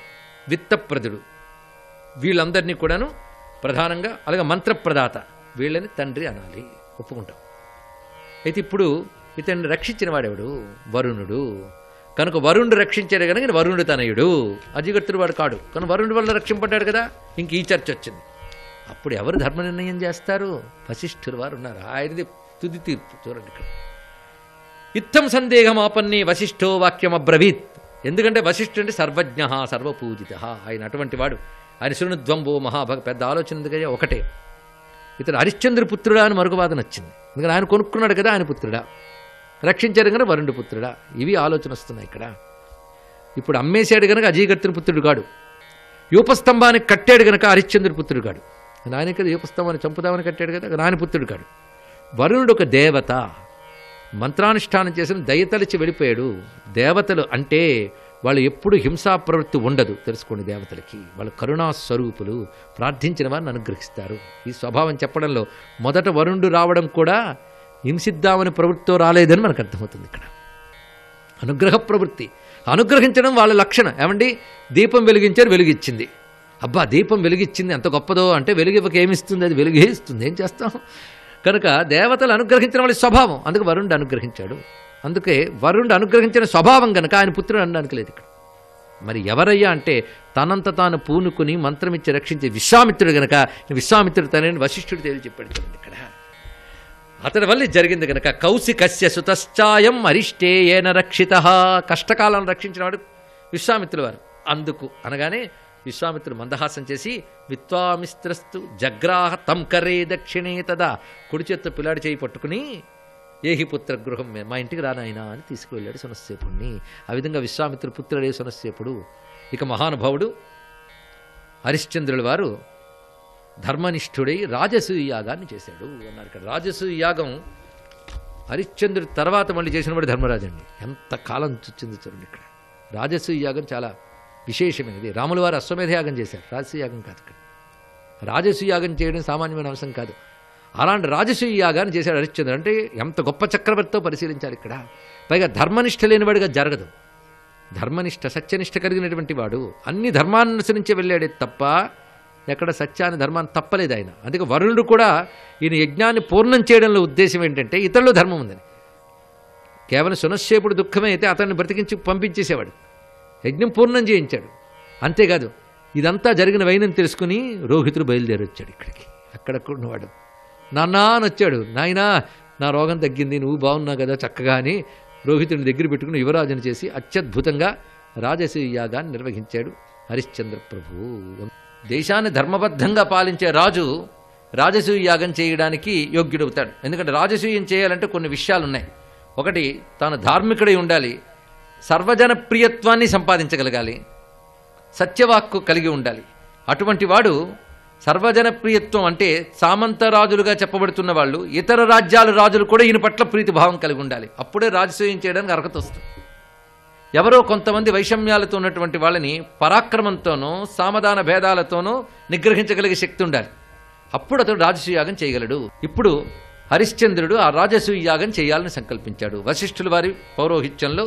విత్తప్రదుడు, వీళ్ళందరినీ కూడాను ప్రధానంగా, అలాగే మంత్రప్రదాత, వీళ్ళని తండ్రి అనాలి, ఒప్పుకుంటాం. అయితే ఇప్పుడు ఇతన్ని రక్షించిన వాడెవడు, వరుణుడు. కనుక వరుణుడు రక్షించాడు కనుక వరుణుడు తనయుడు, అజిగత్తుడు వాడు కాడు, కానీ వరుణుడి వల్ల రక్షింపడ్డాడు కదా. ఇంక ఈ చర్చ వచ్చింది. అప్పుడు ఎవరు ధర్మ నిర్ణయం చేస్తారు, వశిష్ఠులు వారు ఉన్నారు. ఆయనది తుది తీర్పు. చూడండి ఇక్కడ, ఇత్తం సందేహం ఆపన్నే వశిష్ఠో వాక్యం అబ్రవీత్. ఎందుకంటే వశిష్ఠుడు అంటే సర్వజ్ఞ సర్వపూజిత, ఆయన అటువంటి వాడు. ఆయన శృణుద్వంబో మహాభగ, పెద్ద ఆలోచన ఎందుకయ్యా, ఒకటే, ఇతడు హరిశ్చంద్ర పుత్రుడా అని మరొక వాదన వచ్చింది. ఎందుకంటే ఆయన కొనుక్కున్నాడు కదా, ఆయన పుత్రుడా, రక్షించాడు కనుక వరుణుడు పుత్రుడా, ఇవి ఆలోచన వస్తున్నాయి ఇక్కడ. ఇప్పుడు అమ్మేశాడు కనుక అజీగత్తుని పుత్రుడు కాడు, యూపస్తంభానికి కట్టాడు కనుక హరిశ్చంద్రుడి పుత్రుడు కాడు. నాయన కదా యూపస్తంభాన్ని చంపుదామని కట్టాడు కదా, నాని పుత్రుడు కాడు. వరుణుడు ఒక దేవత, మంత్రానుష్ఠానం చేసిన దయతలిచి వెళ్ళిపోయాడు. దేవతలు అంటే వాళ్ళు ఎప్పుడు హింసా ప్రవృత్తి ఉండదు, తెలుసుకోండి. దేవతలకి వాళ్ళు కరుణాస్వరూపులు, ప్రార్థించిన వారిని అనుగ్రహిస్తారు. ఈ స్వభావం చెప్పడంలో మొదట వరుణుడు రావడం కూడా హింసిద్దామని ప్రవృత్తితో రాలేదని మనకు అర్థమవుతుంది ఇక్కడ. అనుగ్రహ ప్రవృత్తి, అనుగ్రహించడం వాళ్ళ లక్షణం. ఏమండి, దీపం వెలిగించారు, వెలిగిచ్చింది. అబ్బా దీపం వెలిగిచ్చింది ఎంత గొప్పదో అంటే, వెలుగివ్వక ఏమిస్తుంది, అది వెలుగే ఇస్తుంది, ఏం చేస్తాం. కనుక దేవతలు అనుగ్రహించడం వాళ్ళ స్వభావం, అందుకు వరుణుడు అనుగ్రహించాడు. అందుకే వరుణుడు అనుగ్రహించిన స్వభావం కనుక ఆయన పుత్రుడు అనడానికి లేదు ఇక్కడ. మరి ఎవరయ్యా అంటే, తనంత తాను పూనుకుని మంత్రమిచ్చి రక్షించే విశ్వామిత్రుడు గనక, విశ్వామిత్రుడు తనని వశిష్ఠుడు తేలి చెప్పాడు చూడండి ఇక్కడ. అతడి వల్ల జరిగింది కనుక, కౌశికస్య సుతశ్చాయం అరిష్టే ఏన రక్షిత, కష్టకాలను రక్షించినవాడు విశ్వామిత్రుడు వారు. అందుకు అనగానే విశ్వామిత్రుడు మందహాసం చేసి, విశ్వామిత్రస్తు జగ్రాహ తంకరే దక్షిణే తదా, కుడి చేత్తో పిల్లాడి చేయి పట్టుకుని, ఏహి పుత్ర గృహం, మా ఇంటికి రానాయనా అని తీసుకువెళ్ళాడు సునశ్శేపుణ్ణి. ఆ విధంగా విశ్వామిత్రుడు పుత్రుడే సునశ్శేపుడు. ఇక మహానుభావుడు హరిశ్చంద్రుల వారు ధర్మనిష్ఠుడై రాజసూయ యాగాన్ని చేశాడు అన్నారు ఇక్కడ. రాజసూయ యాగం హరిశ్చంద్రుడి తర్వాత మళ్ళీ చేసిన వాడు ధర్మరాజు అండి. ఎంత కాలం వచ్చింది చూడండి ఇక్కడ. రాజసూయ యాగం చాలా విశేషమైనది. రాముల వారు అశ్వమేధ యాగం చేశారు, రాజసూయ యాగం కాదు ఇక్కడ. రాజసూయ యాగం చేయడం సామాన్యమైన అంశం కాదు. అలాంటి రాజసూయ యాగాన్ని చేశాడు హరిశ్చంద్రుడు. అంటే ఎంత గొప్ప చక్రవర్తితో పరిశీలించాలి ఇక్కడ. పైగా ధర్మనిష్ట లేనివాడిగా జరగదు. ధర్మనిష్ట సత్యనిష్ట కలిగినటువంటి వాడు అన్ని ధర్మాన్ని అనుసరించి వెళ్ళాడే తప్ప ఎక్కడ సత్యాన్ని ధర్మాన్ని తప్పలేదు ఆయన. అందుకే వరుణుడు కూడా ఈయన యజ్ఞాన్ని పూర్ణం చేయడంలో ఉద్దేశం ఏంటంటే ఇతరులు ధర్మం ఉందని. కేవలం సునశ్చేపుడు దుఃఖమే అయితే అతన్ని బ్రతికించి పంపించేసేవాడు, యజ్ఞం పూర్ణం చేయించాడు. అంతేకాదు ఇదంతా జరిగిన వైనం తెలుసుకుని రోహితుడు బయలుదేరి వచ్చాడు ఇక్కడికి. అక్కడక్కడ ఉన్నవాడు నాన్నా అని వచ్చాడు. నాయనా నా రోగం తగ్గింది, నువ్వు బాగున్నావు కదా చక్కగా అని రోహితుడిని దగ్గర పెట్టుకుని యువరాజుని చేసి అత్యద్భుతంగా రాజసూయ యాగాన్ని నిర్వహించాడు హరిశ్చంద్ర ప్రభువు. దేశాన్ని ధర్మబద్ధంగా పాలించే రాజు రాజసూయ యాగం చేయడానికి యోగ్యుడవుతాడు. ఎందుకంటే రాజసూయం చేయాలంటే కొన్ని విషయాలు ఉన్నాయి. ఒకటి, తాను ధార్మికుడై ఉండాలి, సర్వజన ప్రియత్వాన్ని సంపాదించగలగాలి, సత్యవాక్కు కలిగి ఉండాలి. అటువంటి వాడు సర్వజన ప్రియత్వం అంటే సామంతరాజులుగా చెప్పబడుతున్న వాళ్ళు ఇతర రాజ్యాల రాజులు కూడా ఈయన పట్ల ప్రీతిభావం కలిగి ఉండాలి. అప్పుడే రాజసూయం చేయడానికి అర్హత వస్తుంది. ఎవరో కొంతమంది వైషమ్యాలతో ఉన్నటువంటి వాళ్ళని పరాక్రమంతోనూ సామధాన భేదాలతోనూ నిగ్రహించగలిగే శక్తి ఉండాలి. అప్పుడు అతడు రాజసూయ యాగం చేయగలడు. ఇప్పుడు హరిశ్చంద్రుడు ఆ రాజసూయ యాగం చేయాలని సంకల్పించాడు. వశిష్ఠుల వారి పౌరోహిత్యంలో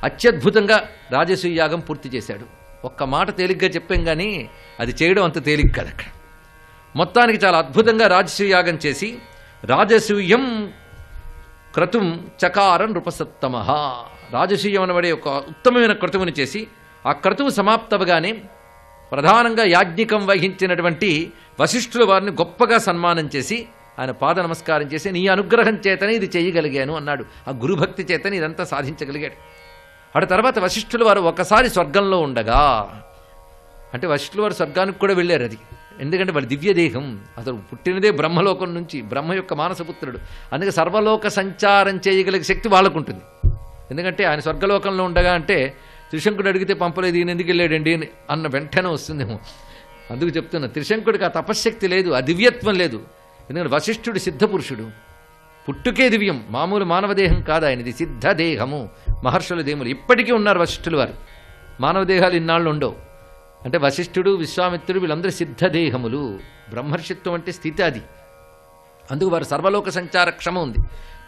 అత్యద్భుతంగా రాజసూయ యాగం పూర్తి చేశాడు. ఒక్క మాట తేలిగ్గా చెప్పాం కానీ అది చేయడం అంత తేలిక కాదు. అక్కడ మొత్తానికి చాలా అద్భుతంగా రాజసూయ యాగం చేసి రాజసూయం క్రతుం చకారం నృపసత్తమ, రాజసూయం అనబడే ఒక ఉత్తమమైన క్రతువుని చేసి ఆ క్రతువు సమాప్తవగానే ప్రధానంగా యాజ్ఞికం వహించినటువంటి వశిష్ఠుల వారిని గొప్పగా సన్మానం చేసి ఆయన పాద నమస్కారం చేసి నీ అనుగ్రహం చేతనే ఇది చేయగలిగాను అన్నాడు. ఆ గురుభక్తి చేతనే ఇదంతా సాధించగలిగాడు. అటు తర్వాత వశిష్ఠుల వారు ఒకసారి స్వర్గంలో ఉండగా, అంటే వశిష్ఠుల వారు స్వర్గానికి కూడా వెళ్ళారు. అది ఎందుకంటే వాడి దివ్యదేహం అసలు పుట్టినదే బ్రహ్మలోకం నుంచి, బ్రహ్మ యొక్క మానసపుత్రుడు. అందుకే సర్వలోక సంచారం చేయగలిగే శక్తి వాళ్ళకు ఉంటుంది. ఎందుకంటే ఆయన స్వర్గలోకంలో ఉండగా అంటే త్రిశంకుడు అడిగితే పంపలేదు, ఈయన ఎందుకు వెళ్ళాడండి అని అన్న వెంటనే వస్తుందేమో. అందుకు చెప్తున్నా, త్రిశంకుడికి ఆ తపశ్శక్తి లేదు, ఆ దివ్యత్వం లేదు. ఎందుకంటే వశిష్ఠుడు సిద్ధపురుషుడు, పుట్టుకే దివ్యం, మామూలు మానవదేహం కాదు ఆయనది, సిద్ధదేహము, మహర్షుల దేహములు. ఇప్పటికీ ఉన్నారు వశిష్ఠుల వారు, మానవదేహాలు ఇన్నాళ్ళు ఉండవు. అంటే వశిష్ఠుడు విశ్వామిత్రుడు వీళ్ళందరూ సిద్ధదేహములు. బ్రహ్మర్షిత్వం అంటే స్థితి అది. అందుకు వారు సర్వలోక సంచార క్షమ ఉంది.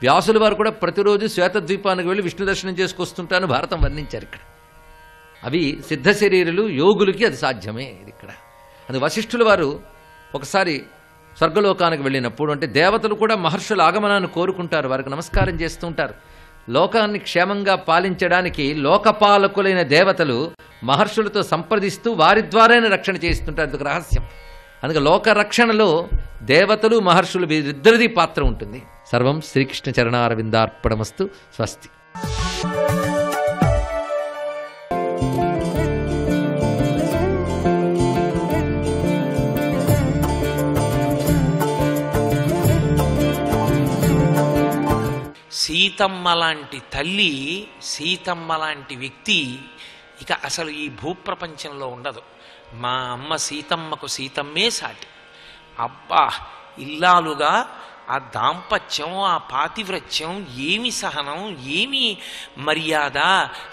వ్యాసుల వారు కూడా ప్రతిరోజు శ్వేతద్వీపానికి వెళ్ళి విష్ణు దర్శనం చేసుకొస్తుంటాను భారతం వర్ణించారు. ఇక్కడ అవి సిద్ధ శరీరులు, యోగులకి అది సాధ్యమే. ఇది ఇక్కడ అది వశిష్ఠుల వారు ఒకసారి స్వర్గలోకానికి వెళ్ళినప్పుడు, అంటే దేవతలు కూడా మహర్షుల ఆగమనాన్ని కోరుకుంటారు, వారికి నమస్కారం చేస్తూ ఉంటారు. లోకాన్ని క్షేమంగా పాలించడానికి లోకపాలకులైన దేవతలు మహర్షులతో సంప్రదిస్తూ వారి ద్వారానే రక్షణ చేస్తుంటారు. అందుకు రహస్యం. అందుకే లోక రక్షణలో దేవతలు మహర్షులు వీరిద్దరిది పాత్ర ఉంటుంది. సర్వం శ్రీకృష్ణ చరణారవిందార్పణమస్తు. స్వస్తి. సీతమ్మ లాంటి తల్లి, సీతమ్మ లాంటి వ్యక్తి ఇక అసలు ఈ భూప్రపంచంలో ఉండదు. మా అమ్మ సీతమ్మకు సీతమ్మే సాటి. అబ్బా, ఇల్లాలుగా ఆ దాంపత్యం, ఆ పాతివ్రత్యం, ఏమి సహనం, ఏమి మర్యాద.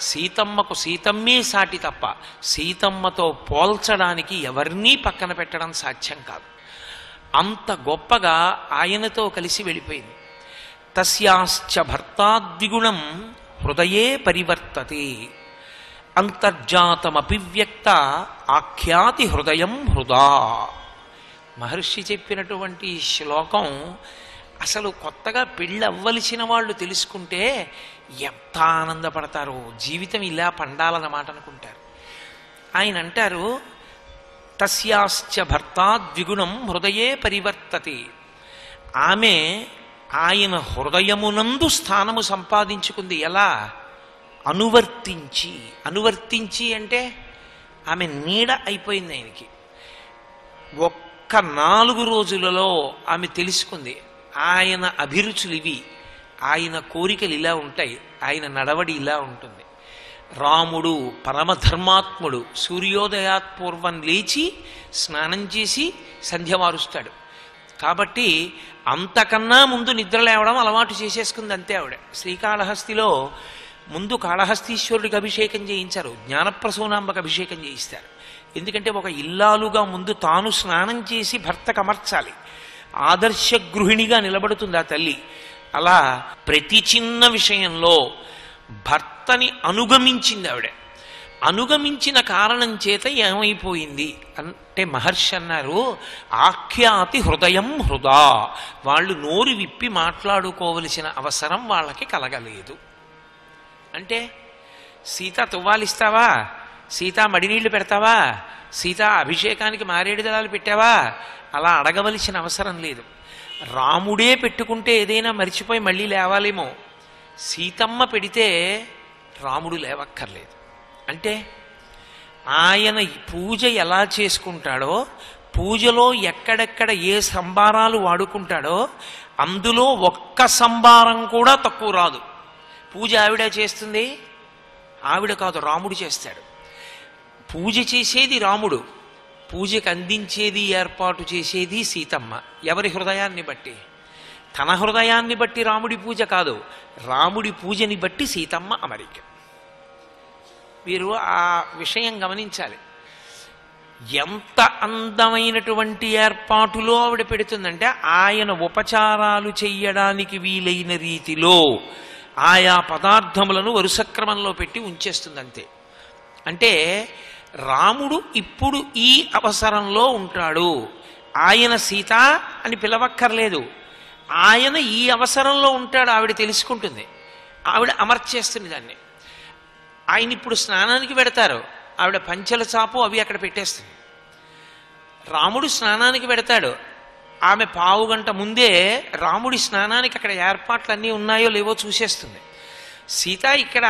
సీతమ్మకు సీతమ్మే సాటి తప్ప సీతమ్మతో పోల్చడానికి ఎవరినీ పక్కన పెట్టడం సాధ్యం కాదు. అంత గొప్పగా ఆయనతో కలిసి వెళ్ళిపోయింది. తస్యాశ్చ భర్తాద్విగుణం హృదయే పరివర్తతే అంతర్జాతమభివ్యక్త ఆఖ్యాతి హృదయం హృదా. మహర్షి చెప్పినటువంటి శ్లోకం అసలు కొత్తగా పెళ్ళవ్వలసిన వాళ్ళు తెలుసుకుంటే ఎంత ఆనందపడతారో, జీవితం ఇలా పండాలన్నమాట అనుకుంటారు. ఆయన అంటారు, తస్యాశ్చ భర్తాద్విగుణం హృదయే పరివర్తతే. ఆమె ఆయన హృదయమునందు స్థానము సంపాదించుకుంది. ఎలా? అనువర్తించి. అనువర్తించి అంటే ఆమె నీడ అయిపోయింది ఆయనకి. ఒక్క 4 రోజులలో ఆమె తెలుసుకుంది ఆయన అభిరుచులు ఇవి, ఆయన కోరికలు ఇలా ఉంటాయి, ఆయన నడవడి ఇలా ఉంటుంది. రాముడు పరమధర్మాత్ముడు సూర్యోదయాత్ పూర్వం లేచి స్నానం చేసి సంధ్య మారుస్తాడు. కాబట్టి అంతకన్నా ముందు నిద్ర లేవడం అలవాటు చేసేసుకుంది అంతే ఆవిడ. శ్రీకాళహస్తిలో ముందు కాళహస్తీశ్వరుడికి అభిషేకం చేయించారు, జ్ఞానప్రసూనాంబకు అభిషేకం చేయిస్తారు. ఎందుకంటే ఒక ఇల్లాలుగా ముందు తాను స్నానం చేసి భర్తకు అమర్చాలి. ఆదర్శ గృహిణిగా నిలబడుతుంది ఆ తల్లి. అలా ప్రతి చిన్న విషయంలో భర్తని అనుగమించింది ఆవిడ. అనుగమించిన కారణం చేత ఏమైపోయింది అంటే మహర్షి అన్నారు, ఆఖ్యాతి హృదయం హృదా. వాళ్ళు నోరు విప్పి మాట్లాడుకోవలసిన అవసరం వాళ్ళకి కలగలేదు. అంటే సీత తువ్వాలిస్తావా, సీత మడినీళ్లు పెడతావా, సీత అభిషేకానికి మారేడు దళాలు పెట్టావా, అలా అడగవలసిన అవసరం లేదు. రాముడే పెట్టుకుంటే ఏదైనా మరిచిపోయి మళ్ళీ లేవాలేమో, సీతమ్మ పెడితే రాముడు లేవక్కర్లేదు. అంటే ఆయన పూజ ఎలా చేసుకుంటాడో, పూజలో ఎక్కడెక్కడ ఏ సంబారాలు వాడుకుంటాడో అందులో ఒక్క సంబారం కూడా తక్కువ రాదు. పూజ ఆవిడ చేస్తుంది, ఆవిడ కాదు రాముడు చేస్తాడు. పూజ చేసేది రాముడు, పూజకు అందించేది ఏర్పాటు చేసేది సీతమ్మ. ఎవరి హృదయాన్ని బట్టి? తన హృదయాన్ని బట్టి రాముడి పూజ కాదు, రాముడి పూజని బట్టి సీతమ్మ అమరిక. మీరు ఆ విషయం గమనించాలి. ఎంత అందమైనటువంటి ఏర్పాటులో ఆవిడ పెడుతుందంటే ఆయన ఉపచారాలు చెయ్యడానికి వీలైన రీతిలో ఆయా పదార్థములను వరుసక్రమంలో పెట్టి ఉంచేస్తుందంతే. అంటే రాముడు ఇప్పుడు ఈ అవసరంలో ఉంటాడు, ఆయన సీత అని పిలవక్కర్లేదు, ఆయన ఈ అవసరంలో ఉంటాడు ఆవిడ తెలుసుకుంటుంది, ఆవిడ అమర్చేస్తుంది దాన్ని. ఆయన ఇప్పుడు స్నానానికి పెడతారు, ఆవిడ పంచెల చాపు అవి అక్కడ పెట్టేస్తుంది. రాముడు స్నానానికి పెడతాడు, ఆమె పావుగంట ముందే రాముడి స్నానానికి అక్కడ ఏర్పాట్లన్నీ ఉన్నాయో లేవో చూసేస్తుంది. సీత ఇక్కడ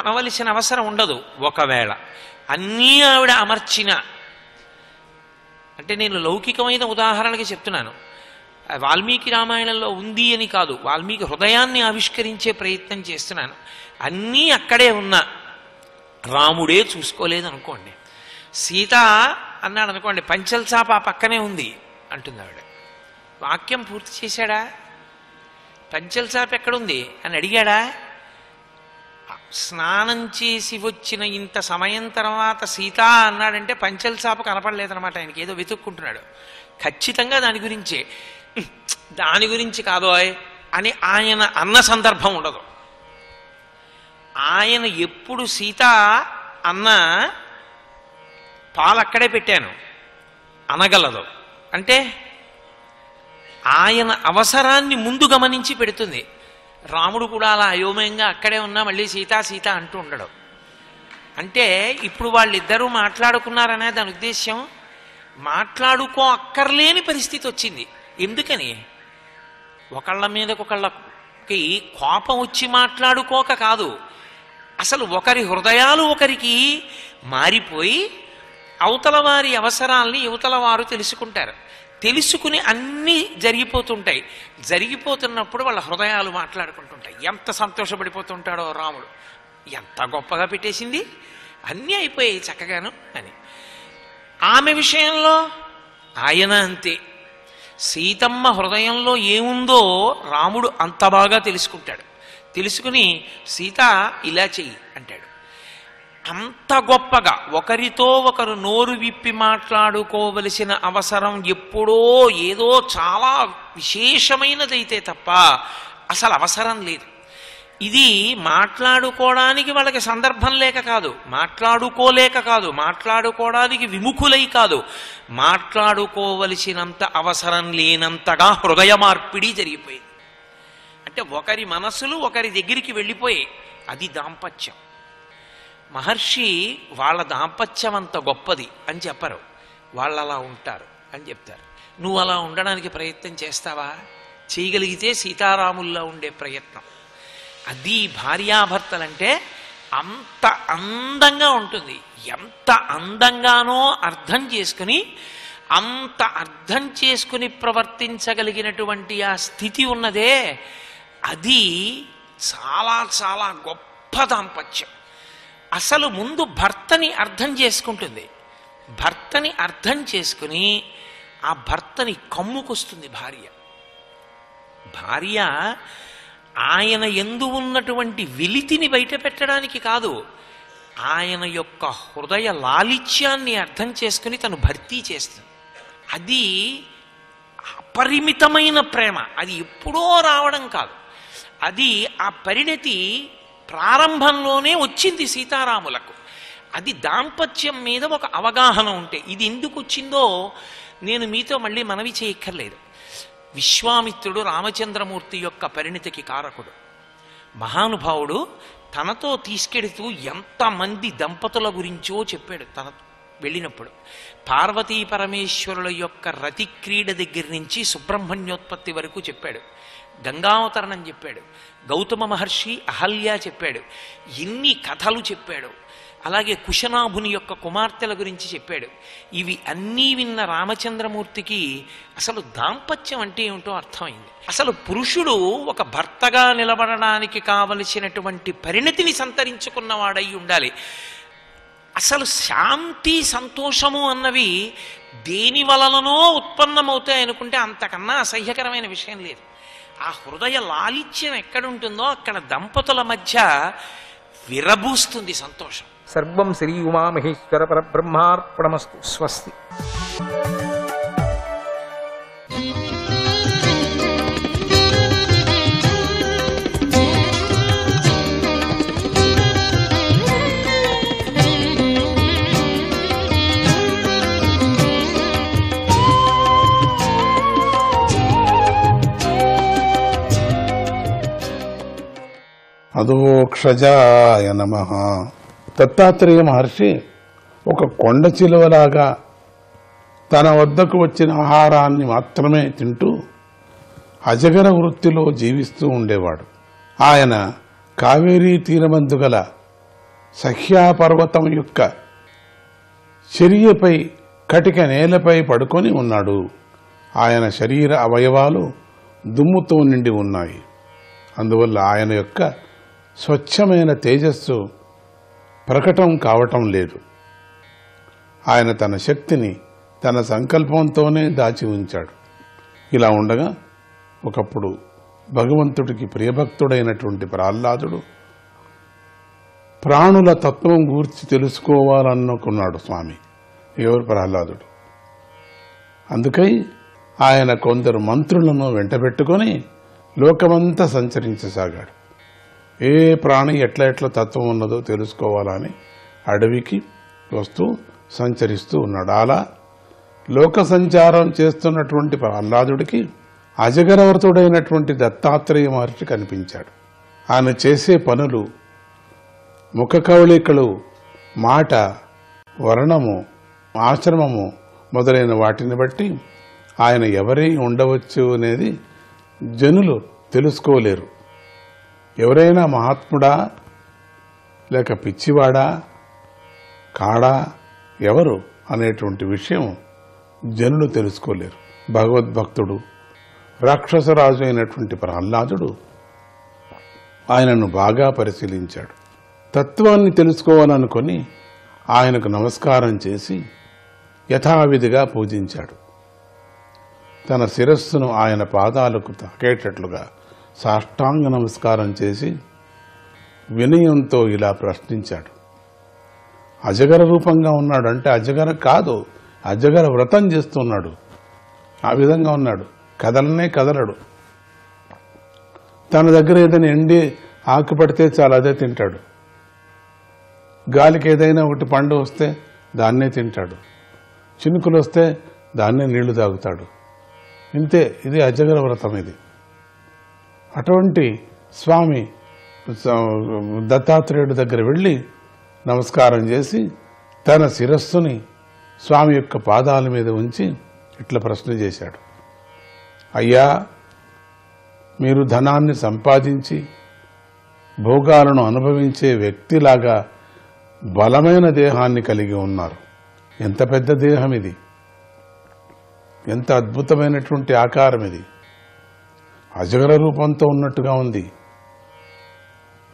అనవలసిన అవసరం ఉండదు. ఒకవేళ అన్నీ ఆవిడ అమర్చిన, అంటే నేను లౌకికమైన ఉదాహరణకి చెప్తున్నాను, వాల్మీకి రామాయణంలో ఉంది అని కాదు, వాల్మీకి హృదయాన్ని ఆవిష్కరించే ప్రయత్నం చేస్తున్నాను. అన్నీ అక్కడే ఉన్నా రాముడే చూసుకోలేదనుకోండి, సీత అన్నాడు అనుకోండి, పంచల చాప ఆ పక్కనే ఉంది అంటుంది ఆవిడ. వాక్యం పూర్తి చేశాడా? పంచల చాప ఎక్కడుంది అని అడిగాడా? స్నానం చేసి వచ్చిన ఇంత సమయం తర్వాత సీత అన్నాడంటే పంచల చాప కనపడలేదనమాట, ఆయనకి ఏదో వెతుక్కుంటున్నాడు. ఖచ్చితంగా దాని గురించే, దాని గురించి కాదోయ్ అని ఆయన అన్న సందర్భం ఉండదు. ఆయన ఎప్పుడు సీత అన్న పాలు అక్కడే పెట్టాను అనగలదు. అంటే ఆయన అవసరాన్ని ముందు గమనించి పెడుతుంది. రాముడు కూడా అలా అయోమయంగా అక్కడే ఉన్నా మళ్ళీ సీత సీత అంటూ ఉండడు. అంటే ఇప్పుడు వాళ్ళిద్దరూ మాట్లాడుకున్నారనే దాని ఉద్దేశ్యం, మాట్లాడుకో అక్కర్లేని పరిస్థితి వచ్చింది. ఎందుకని? ఒకళ్ళ మీదకొకళ్ళకి కోపం వచ్చి మాట్లాడుకోక కాదు, అసలు ఒకరి హృదయాలు ఒకరికి మారిపోయి అవతల వారి అవసరాల్ని యువతల వారు తెలుసుకుంటారు. తెలుసుకుని అన్నీ జరిగిపోతుంటాయి. జరిగిపోతున్నప్పుడు వాళ్ళ హృదయాలు మాట్లాడుకుంటుంటాయి. ఎంత సంతోషపడిపోతుంటాడో రాముడు, ఎంత గొప్పగా పెట్టేసింది, అన్నీ అయిపోయాయి చక్కగాను అని. ఆమె విషయంలో ఆయన అంతే. సీతమ్మ హృదయంలో ఏముందో రాముడు అంత బాగా తెలుసుకుంటాడు. తెలుసుకుని సీత ఇలా చెయ్యి అంటాడు. అంత గొప్పగా ఒకరితో ఒకరు నోరు విప్పి మాట్లాడుకోవలసిన అవసరం ఎప్పుడో ఏదో చాలా విశేషమైనదైతే తప్ప అసలు అవసరం లేదు. ఇది మాట్లాడుకోవడానికి వాళ్ళకి సందర్భం లేక కాదు, మాట్లాడుకోలేక కాదు, మాట్లాడుకోవడానికి విముఖులై కాదు, మాట్లాడుకోవలసినంత అవసరం లేనంతగా హృదయ మార్పిడి జరిగిపోయింది. అంటే ఒకరి మనసులు ఒకరి దగ్గరికి వెళ్ళిపోయాయి. అది దాంపత్యం. మహర్షి వాళ్ళ దాంపత్యం అంత గొప్పది అని చెప్పరు, వాళ్ళు అలా ఉంటారు అని చెప్తారు. నువ్వు అలా ఉండడానికి ప్రయత్నం చేస్తావా? చేయగలిగితే సీతారాముల్లా ఉండే ప్రయత్నం. అది భార్యాభర్తలంటే అంత అందంగా ఉంటుంది. ఎంత అందంగానో అర్థం చేసుకుని, అంత అర్థం చేసుకుని ప్రవర్తించగలిగినటువంటి ఆ స్థితి ఉన్నదే, అది చాలా చాలా గొప్ప దాంపత్యం. అసలు ముందు భర్తని అర్థం చేసుకుంటుంది. భర్తని అర్థం చేసుకుని ఆ భర్తని కమ్ముకొస్తుంది భార్య. భార్య ఆయన యందు ఉన్నటువంటి వెలితిని బయట పెట్టడానికి కాదు, ఆయన యొక్క హృదయ లాలిత్యాన్ని అర్థం చేసుకుని తను భర్తీ చేస్తుంది. అది అపరిమితమైన ప్రేమ. అది ఎప్పుడో రావడం కాదు, అది ఆ పరిణతి ప్రారంభంలోనే వచ్చింది సీతారాములకు. అది దాంపత్యం మీద ఒక అవగాహన ఉంటే. ఇది ఎందుకు వచ్చిందో నేను మీతో మళ్ళీ మనవి చేయక్కర్లేదు. విశ్వామిత్రుడు రామచంద్రమూర్తి యొక్క పరిణితికి కారకుడు. మహానుభావుడు తనతో తీసుకెడుతూ ఎంతమంది దంపతుల గురించో చెప్పాడు. తన వెళ్ళినప్పుడు పార్వతీ పరమేశ్వరుల యొక్క రతి క్రీడ దగ్గర నుంచి సుబ్రహ్మణ్యోత్పత్తి వరకు చెప్పాడు. గంగావతరణం చెప్పాడు. గౌతమ మహర్షి అహల్య చెప్పాడు. ఎన్ని కథలు చెప్పాడు. అలాగే కుశనాభుని యొక్క కుమార్తెల గురించి చెప్పాడు. ఇవి అన్నీ విన్న రామచంద్రమూర్తికి అసలు దాంపత్యం అంటే ఏమిటో అర్థమైంది. అసలు పురుషుడు ఒక భర్తగా నిలబడడానికి కావలసినటువంటి పరిణతిని సంతరించుకున్నవాడై ఉండాలి. అసలు శాంతి సంతోషము అన్నవి దేని వలననో ఉత్పన్నమవుతాయనుకుంటే అంతకన్నా అసహ్యకరమైన విషయం లేదు. ఆ హృదయ లాలిత్యం ఎక్కడుంటుందో అక్కడ దంపతుల మధ్య విరబూస్తుంది సంతోషం. సర్వం శ్రీ ఉమామహేశ్వర పరబ్రహ్మార్పణమస్తు. స్వస్తి. అధోక్షజాయ నమః. దత్తాత్రేయ మహర్షి ఒక కొండ చిలువలాగా తన వద్దకు వచ్చిన ఆహారాన్ని మాత్రమే తింటూ అజగర వృత్తిలో జీవిస్తూ ఉండేవాడు. ఆయన కావేరీ తీరమందు గల సహ్యాపర్వతం యొక్క చర్యపై కటిక నేలపై పడుకొని ఉన్నాడు. ఆయన శరీర అవయవాలు దుమ్ముతో నిండి ఉన్నాయి. అందువల్ల ఆయన యొక్క స్వచ్ఛమైన తేజస్సు ప్రకటం కావటం లేదు. ఆయన తన శక్తిని తన సంకల్పంతోనే దాచి ఉంచాడు. ఇలా ఉండగా ఒకప్పుడు భగవంతుడికి ప్రియభక్తుడైనటువంటి ప్రహ్లాదుడు ప్రాణుల తత్వం గూర్చి తెలుసుకోవాలనుకున్నాడు స్వామి. ఎవరు? ప్రహ్లాదుడు. అందుకై ఆయన కొందరు మంత్రులను వెంటబెట్టుకొని లోకమంతా సంచరించసాగాడు. ఏ ప్రాణి ఎట్లా తత్వం ఉన్నదో తెలుసుకోవాలని అడవికి వస్తూ సంచరిస్తూ ఉన్నాడు. అలా లోక సంచారం చేస్తున్నటువంటి ప్రహ్లాదుడికి అజగరవర్తుడైనటువంటి దత్తాత్రేయ మహర్షి కనిపించాడు. ఆయన చేసే పనులు, ముఖ కవళికలు, మాట, వర్ణము, ఆశ్రమము మొదలైన వాటిని బట్టి ఆయన ఎవరై ఉండవచ్చు అనేది జనులు తెలుసుకోలేరు. ఎవరైనా మహాత్ముడా లేక పిచ్చివాడా కాడా ఎవరు అనేటువంటి విషయం జనులు తెలుసుకోలేరు. భగవద్భక్తుడు రాక్షసరాజు అయినటువంటి ప్రహ్లాదుడు ఆయనను బాగా పరిశీలించాడు. తత్వాన్ని తెలుసుకోవాలనుకొని ఆయనకు నమస్కారం చేసి యథావిధిగా పూజించాడు. తన శిరస్సును ఆయన పాదాలకు తాకేటట్లుగా సాష్టాంగ నమస్కారం చేసి వినయంతో ఇలా ప్రశ్నించాడు. అజగర రూపంగా ఉన్నాడు అంటే అజగర కాదు, అజగర వ్రతం చేస్తున్నాడు. ఆ విధంగా ఉన్నాడు. కదలనే కదలడు. తన దగ్గర ఏదైనా ఎండి ఆకు పడితే చాలా అదే తింటాడు. గాలికి ఏదైనా ఒకటి పండు వస్తే దాన్నే తింటాడు. చినుకులు వస్తే దాన్నే నీళ్లు తాగుతాడు. ఇంతే. ఇది అజగర వ్రతం. ఇది అటువంటి స్వామి దత్తాత్రేయుడి దగ్గర వెళ్ళి నమస్కారం చేసి తన శిరస్సుని స్వామి యొక్క పాదాల మీద ఉంచి ఇట్లా ప్రశ్న చేశాడు. అయ్యా, మీరు ధనాన్ని సంపాదించి భోగాలను అనుభవించే వ్యక్తిలాగా బలమైన దేహాన్ని కలిగి ఉన్నారు. ఎంత పెద్ద దేహం ఇది! ఎంత అద్భుతమైనటువంటి ఆకారం ఇది! అజగర రూపంతో ఉన్నట్టుగా ఉంది.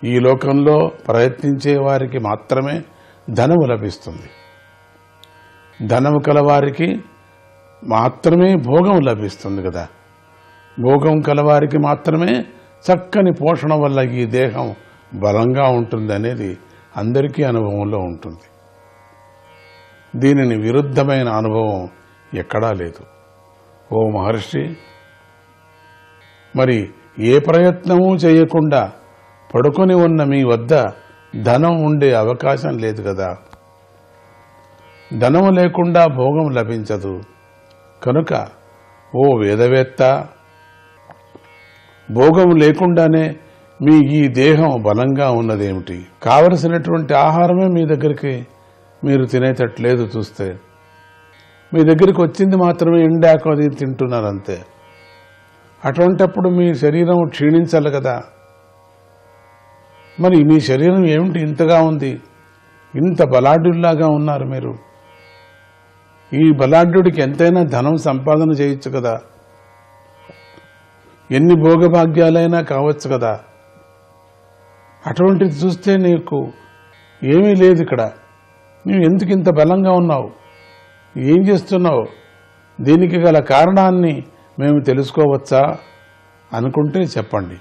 ఈ లోకంలో ప్రయత్నించే వారికి మాత్రమే ధనము లభిస్తుంది. ధనము కలవారికి మాత్రమే భోగం లభిస్తుంది కదా. భోగం కలవారికి మాత్రమే చక్కని పోషణ వల్ల ఈ దేహం బలంగా ఉంటుంది అనేది అందరికీ అనుభవంలో ఉంటుంది. దీనిని విరుద్ధమైన అనుభవం ఎక్కడా లేదు. ఓ మహర్షి, మరి ఏ ప్రయత్నమూ చేయకుండా పడుకొని ఉన్న మీ వద్ద ధనం ఉండే అవకాశం లేదు కదా. ధనము లేకుండా భోగం లభించదు. కనుక ఓ వేదవేత్త, భోగం లేకుండానే మీ ఈ దేహం బలంగా ఉన్నదేమిటి? కావలసినటువంటి ఆహారమే మీ దగ్గరికి మీరు తినేటట్లేదు. చూస్తే మీ దగ్గరికి వచ్చింది మాత్రమే ఎండాకు అది తింటున్నారంతే. అటువంటప్పుడు మీ శరీరం క్షీణించాలి కదా. మరి మీ శరీరం ఏమిటి ఇంతగా ఉంది? ఇంత బలాఢ్యుల్లాగా ఉన్నారు మీరు. ఈ బలాఢ్యుడికి ఎంతైనా ధనం సంపాదన చేయొచ్చు కదా, ఎన్ని భోగభాగ్యాలైనా కావచ్చు కదా. అటువంటిది చూస్తే నీకు ఏమీ లేదు ఇక్కడ. నువ్వు ఎందుకు ఇంత బలంగా ఉన్నావు? ఏం చేస్తున్నావు? దీనికి గల కారణాన్ని మేము తెలుసుకోవచ్చా? అనుకుంటే చెప్పండి.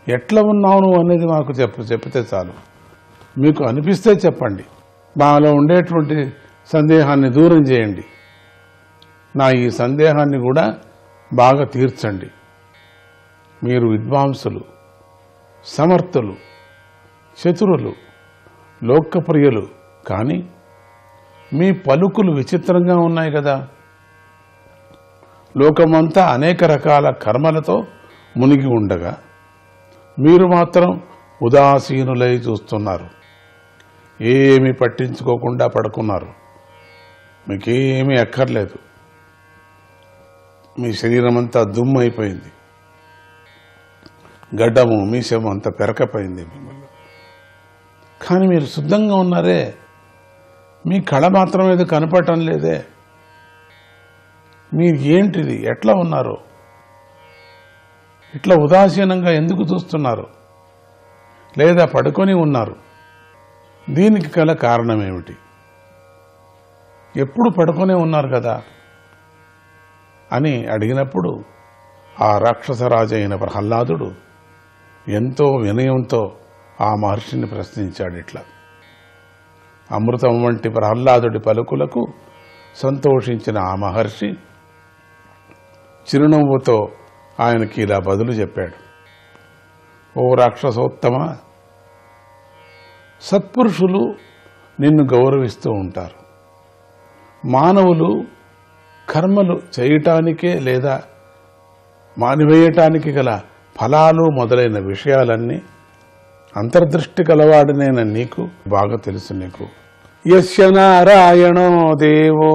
ఎట్లా ఉన్నావు నువ్వు అనేది మాకు చెప్పితే చాలు. మీకు అనిపిస్తే చెప్పండి. మాలో ఉండేటువంటి సందేహాన్ని దూరం చేయండి. నా ఈ సందేహాన్ని కూడా బాగా తీర్చండి. మీరు విద్వాంసులు, సమర్థులు, చతురులు, లోకప్రియులు, కానీ మీ పలుకులు విచిత్రంగా ఉన్నాయి కదా. లోకమంతా అనేక రకాల కర్మలతో మునిగి ఉండగా మీరు మాత్రం ఉదాసీనులై చూస్తున్నారు. ఏమీ పట్టించుకోకుండా పడుకున్నారు. మీకేమీ అక్కర్లేదు. మీ శరీరం అంతా దుమ్ము అయిపోయింది. గడ్డము మీసము అంతా పెరకపోయింది మిమ్మల్ని. కానీ మీరు శుద్ధంగా ఉన్నారే. మీ కళ మాత్రం ఏదో కనపడటం లేదే. మీరు ఏంటిది? ఎట్లా ఉన్నారు? ఇట్లా ఉదాసీనంగా ఎందుకు చూస్తున్నారు? లేదా పడుకొని ఉన్నారు? దీనికి గల కారణం ఏమిటి? ఎప్పుడు పడుకొనే ఉన్నారు కదా అని అడిగినప్పుడు ఆ రాక్షసరాజు అయిన ప్రహ్లాదుడు ఎంతో వినయంతో ఆ మహర్షిని ప్రశ్నించాడు. ఇట్లా అమృతం వంటి ప్రహ్లాదుడి పలుకులకు సంతోషించిన ఆ మహర్షి చిరునవ్వుతో ఆయనకి ఇలా బదులు చెప్పాడు. ఓ రాక్షసోత్తమ, సత్పురుషులు నిన్ను గౌరవిస్తూ ఉంటారు. మానవులు కర్మలు చేయటానికే లేదా మానివేయటానికి గల ఫలాలు మొదలైన విషయాలన్నీ అంతర్దృష్టి కలవాడినైన నీకు బాగా తెలుసు. నీకు యస్య నారాయణో దేవో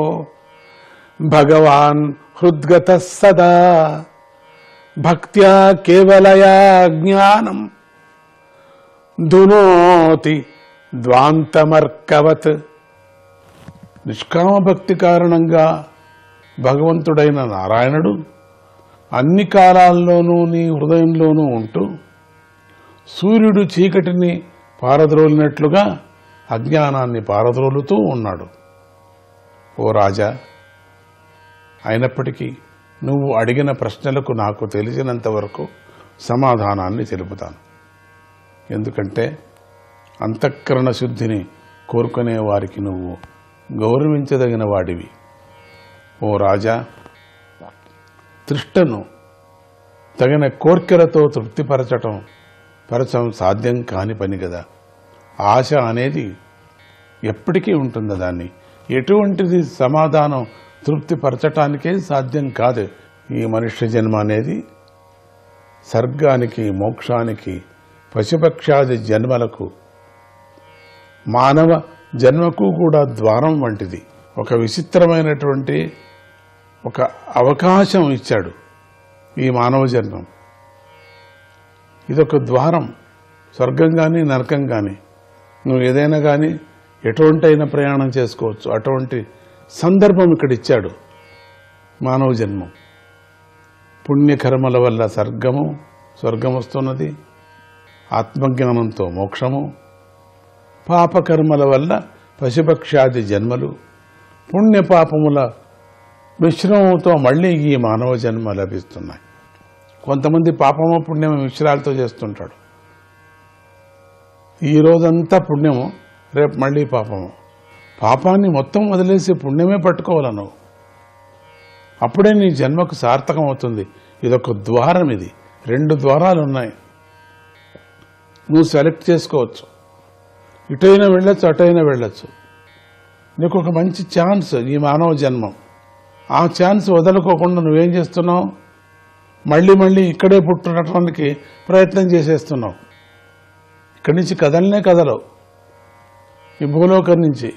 భగవాన్ హృద్గత సదా భక్త్యా కేవలయా జ్ఞానం దునోతి ద్వాంతమర్కవత్. నిష్కామ భక్తి కారణంగా భగవంతుడైన నారాయణుడు అన్ని కాలాల్లోనూ నీ హృదయంలోనూ ఉంటూ సూర్యుడు చీకటిని పారద్రోలినట్లుగా అజ్ఞానాన్ని పారద్రోలుతూ ఉన్నాడు. ఓ రాజా, అయినప్పటికీ నువ్వు అడిగిన ప్రశ్నలకు నాకు తెలిసినంత వరకు సమాధానాన్ని తెలుపుతాను. ఎందుకంటే అంతఃకరణ శుద్ధిని కోరుకునే వారికి నువ్వు గౌరవించదగిన వాడివి. ఓ రాజా, తృష్టను తగిన కోర్కెలతో తృప్తిపరచటం సాధ్యం కాని పని కదా. ఆశ అనేది ఎప్పటికీ ఉంటుంది. దాన్ని ఎటువంటిది సమాధానం తృప్తిపరచటానికే సాధ్యం కాదు. ఈ మనుష్య జన్మ అనేది స్వర్గానికి, మోక్షానికి, పశుపక్షాది జన్మలకు, మానవ జన్మకు కూడా ద్వారం వంటిది. ఒక విచిత్రమైనటువంటి ఒక అవకాశం ఇచ్చాడు ఈ మానవ జన్మం. ఇదొక ద్వారం. స్వర్గం కానీ నరకం కానీ నువ్వు ఏదైనా కానీ ఎటువంటి అయినా ప్రయాణం చేసుకోవచ్చు. అటువంటి సందర్భం ఇక్కడ ఇచ్చాడు మానవ జన్మం. పుణ్యకర్మల వల్ల స్వర్గం వస్తున్నది, ఆత్మజ్ఞానంతో మోక్షము. పాపకర్మల వల్ల పశుపక్షాది జన్మలు, పుణ్యపాపముల మిశ్రమంతో మళ్ళీ ఈ మానవ జన్మ లభిస్తున్నాయి. కొంతమంది పాపము పుణ్యము మిశ్రాలతో చేస్తుంటాడు. ఈ రోజంతా పుణ్యము, రేపు మళ్ళీ పాపము. పాపాన్ని మొత్తం వదిలేసి పుణ్యమే పట్టుకోవాలను. అప్పుడే నీ జన్మకు సార్థకం అవుతుంది. ఇదొక ద్వారం. ఇది 2 ద్వారాలు ఉన్నాయి. నువ్వు సెలెక్ట్ చేసుకోవచ్చు. ఇటైనా వెళ్ళొచ్చు, అటైనా వెళ్ళొచ్చు. నీకు ఒక మంచి ఛాన్స్ ఈ మానవ జన్మం. ఆ ఛాన్స్ వదులుకోకుండా నువ్వేం చేస్తున్నావు? మళ్ళీ మళ్ళీ ఇక్కడే పుట్టడానికి ప్రయత్నం చేసేస్తున్నావు. ఇక్కడి నుంచి కదలనే కదలవు. ఈ భూలోకం నుంచి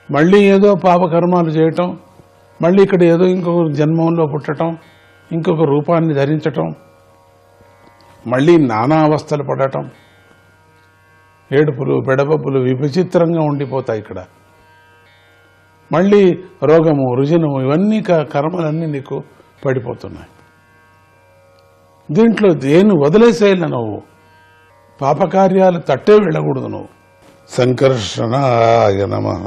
మళ్ళీ ఏదో పాపకర్మాలు చేయటం, మళ్ళీ ఇక్కడ ఏదో ఇంకొక జన్మంలో పుట్టడం, ఇంకొక రూపాన్ని ధరించటం, మళ్ళీ నానా అవస్థలు పడటం, ఏడుపులు బెడబప్పులు విచిత్రంగా ఉండిపోతాయి. ఇక్కడ మళ్ళీ రోగము రుజనము ఇవన్నీ కర్మలన్నీ నీకు పడిపోతున్నాయి. దీంట్లో దేన్ని వదిలేసేయాలి నువ్వు? పాపకార్యాలు తట్టే వెళ్ళకూడదు నువ్వు. సంకర్షణాయ నమః.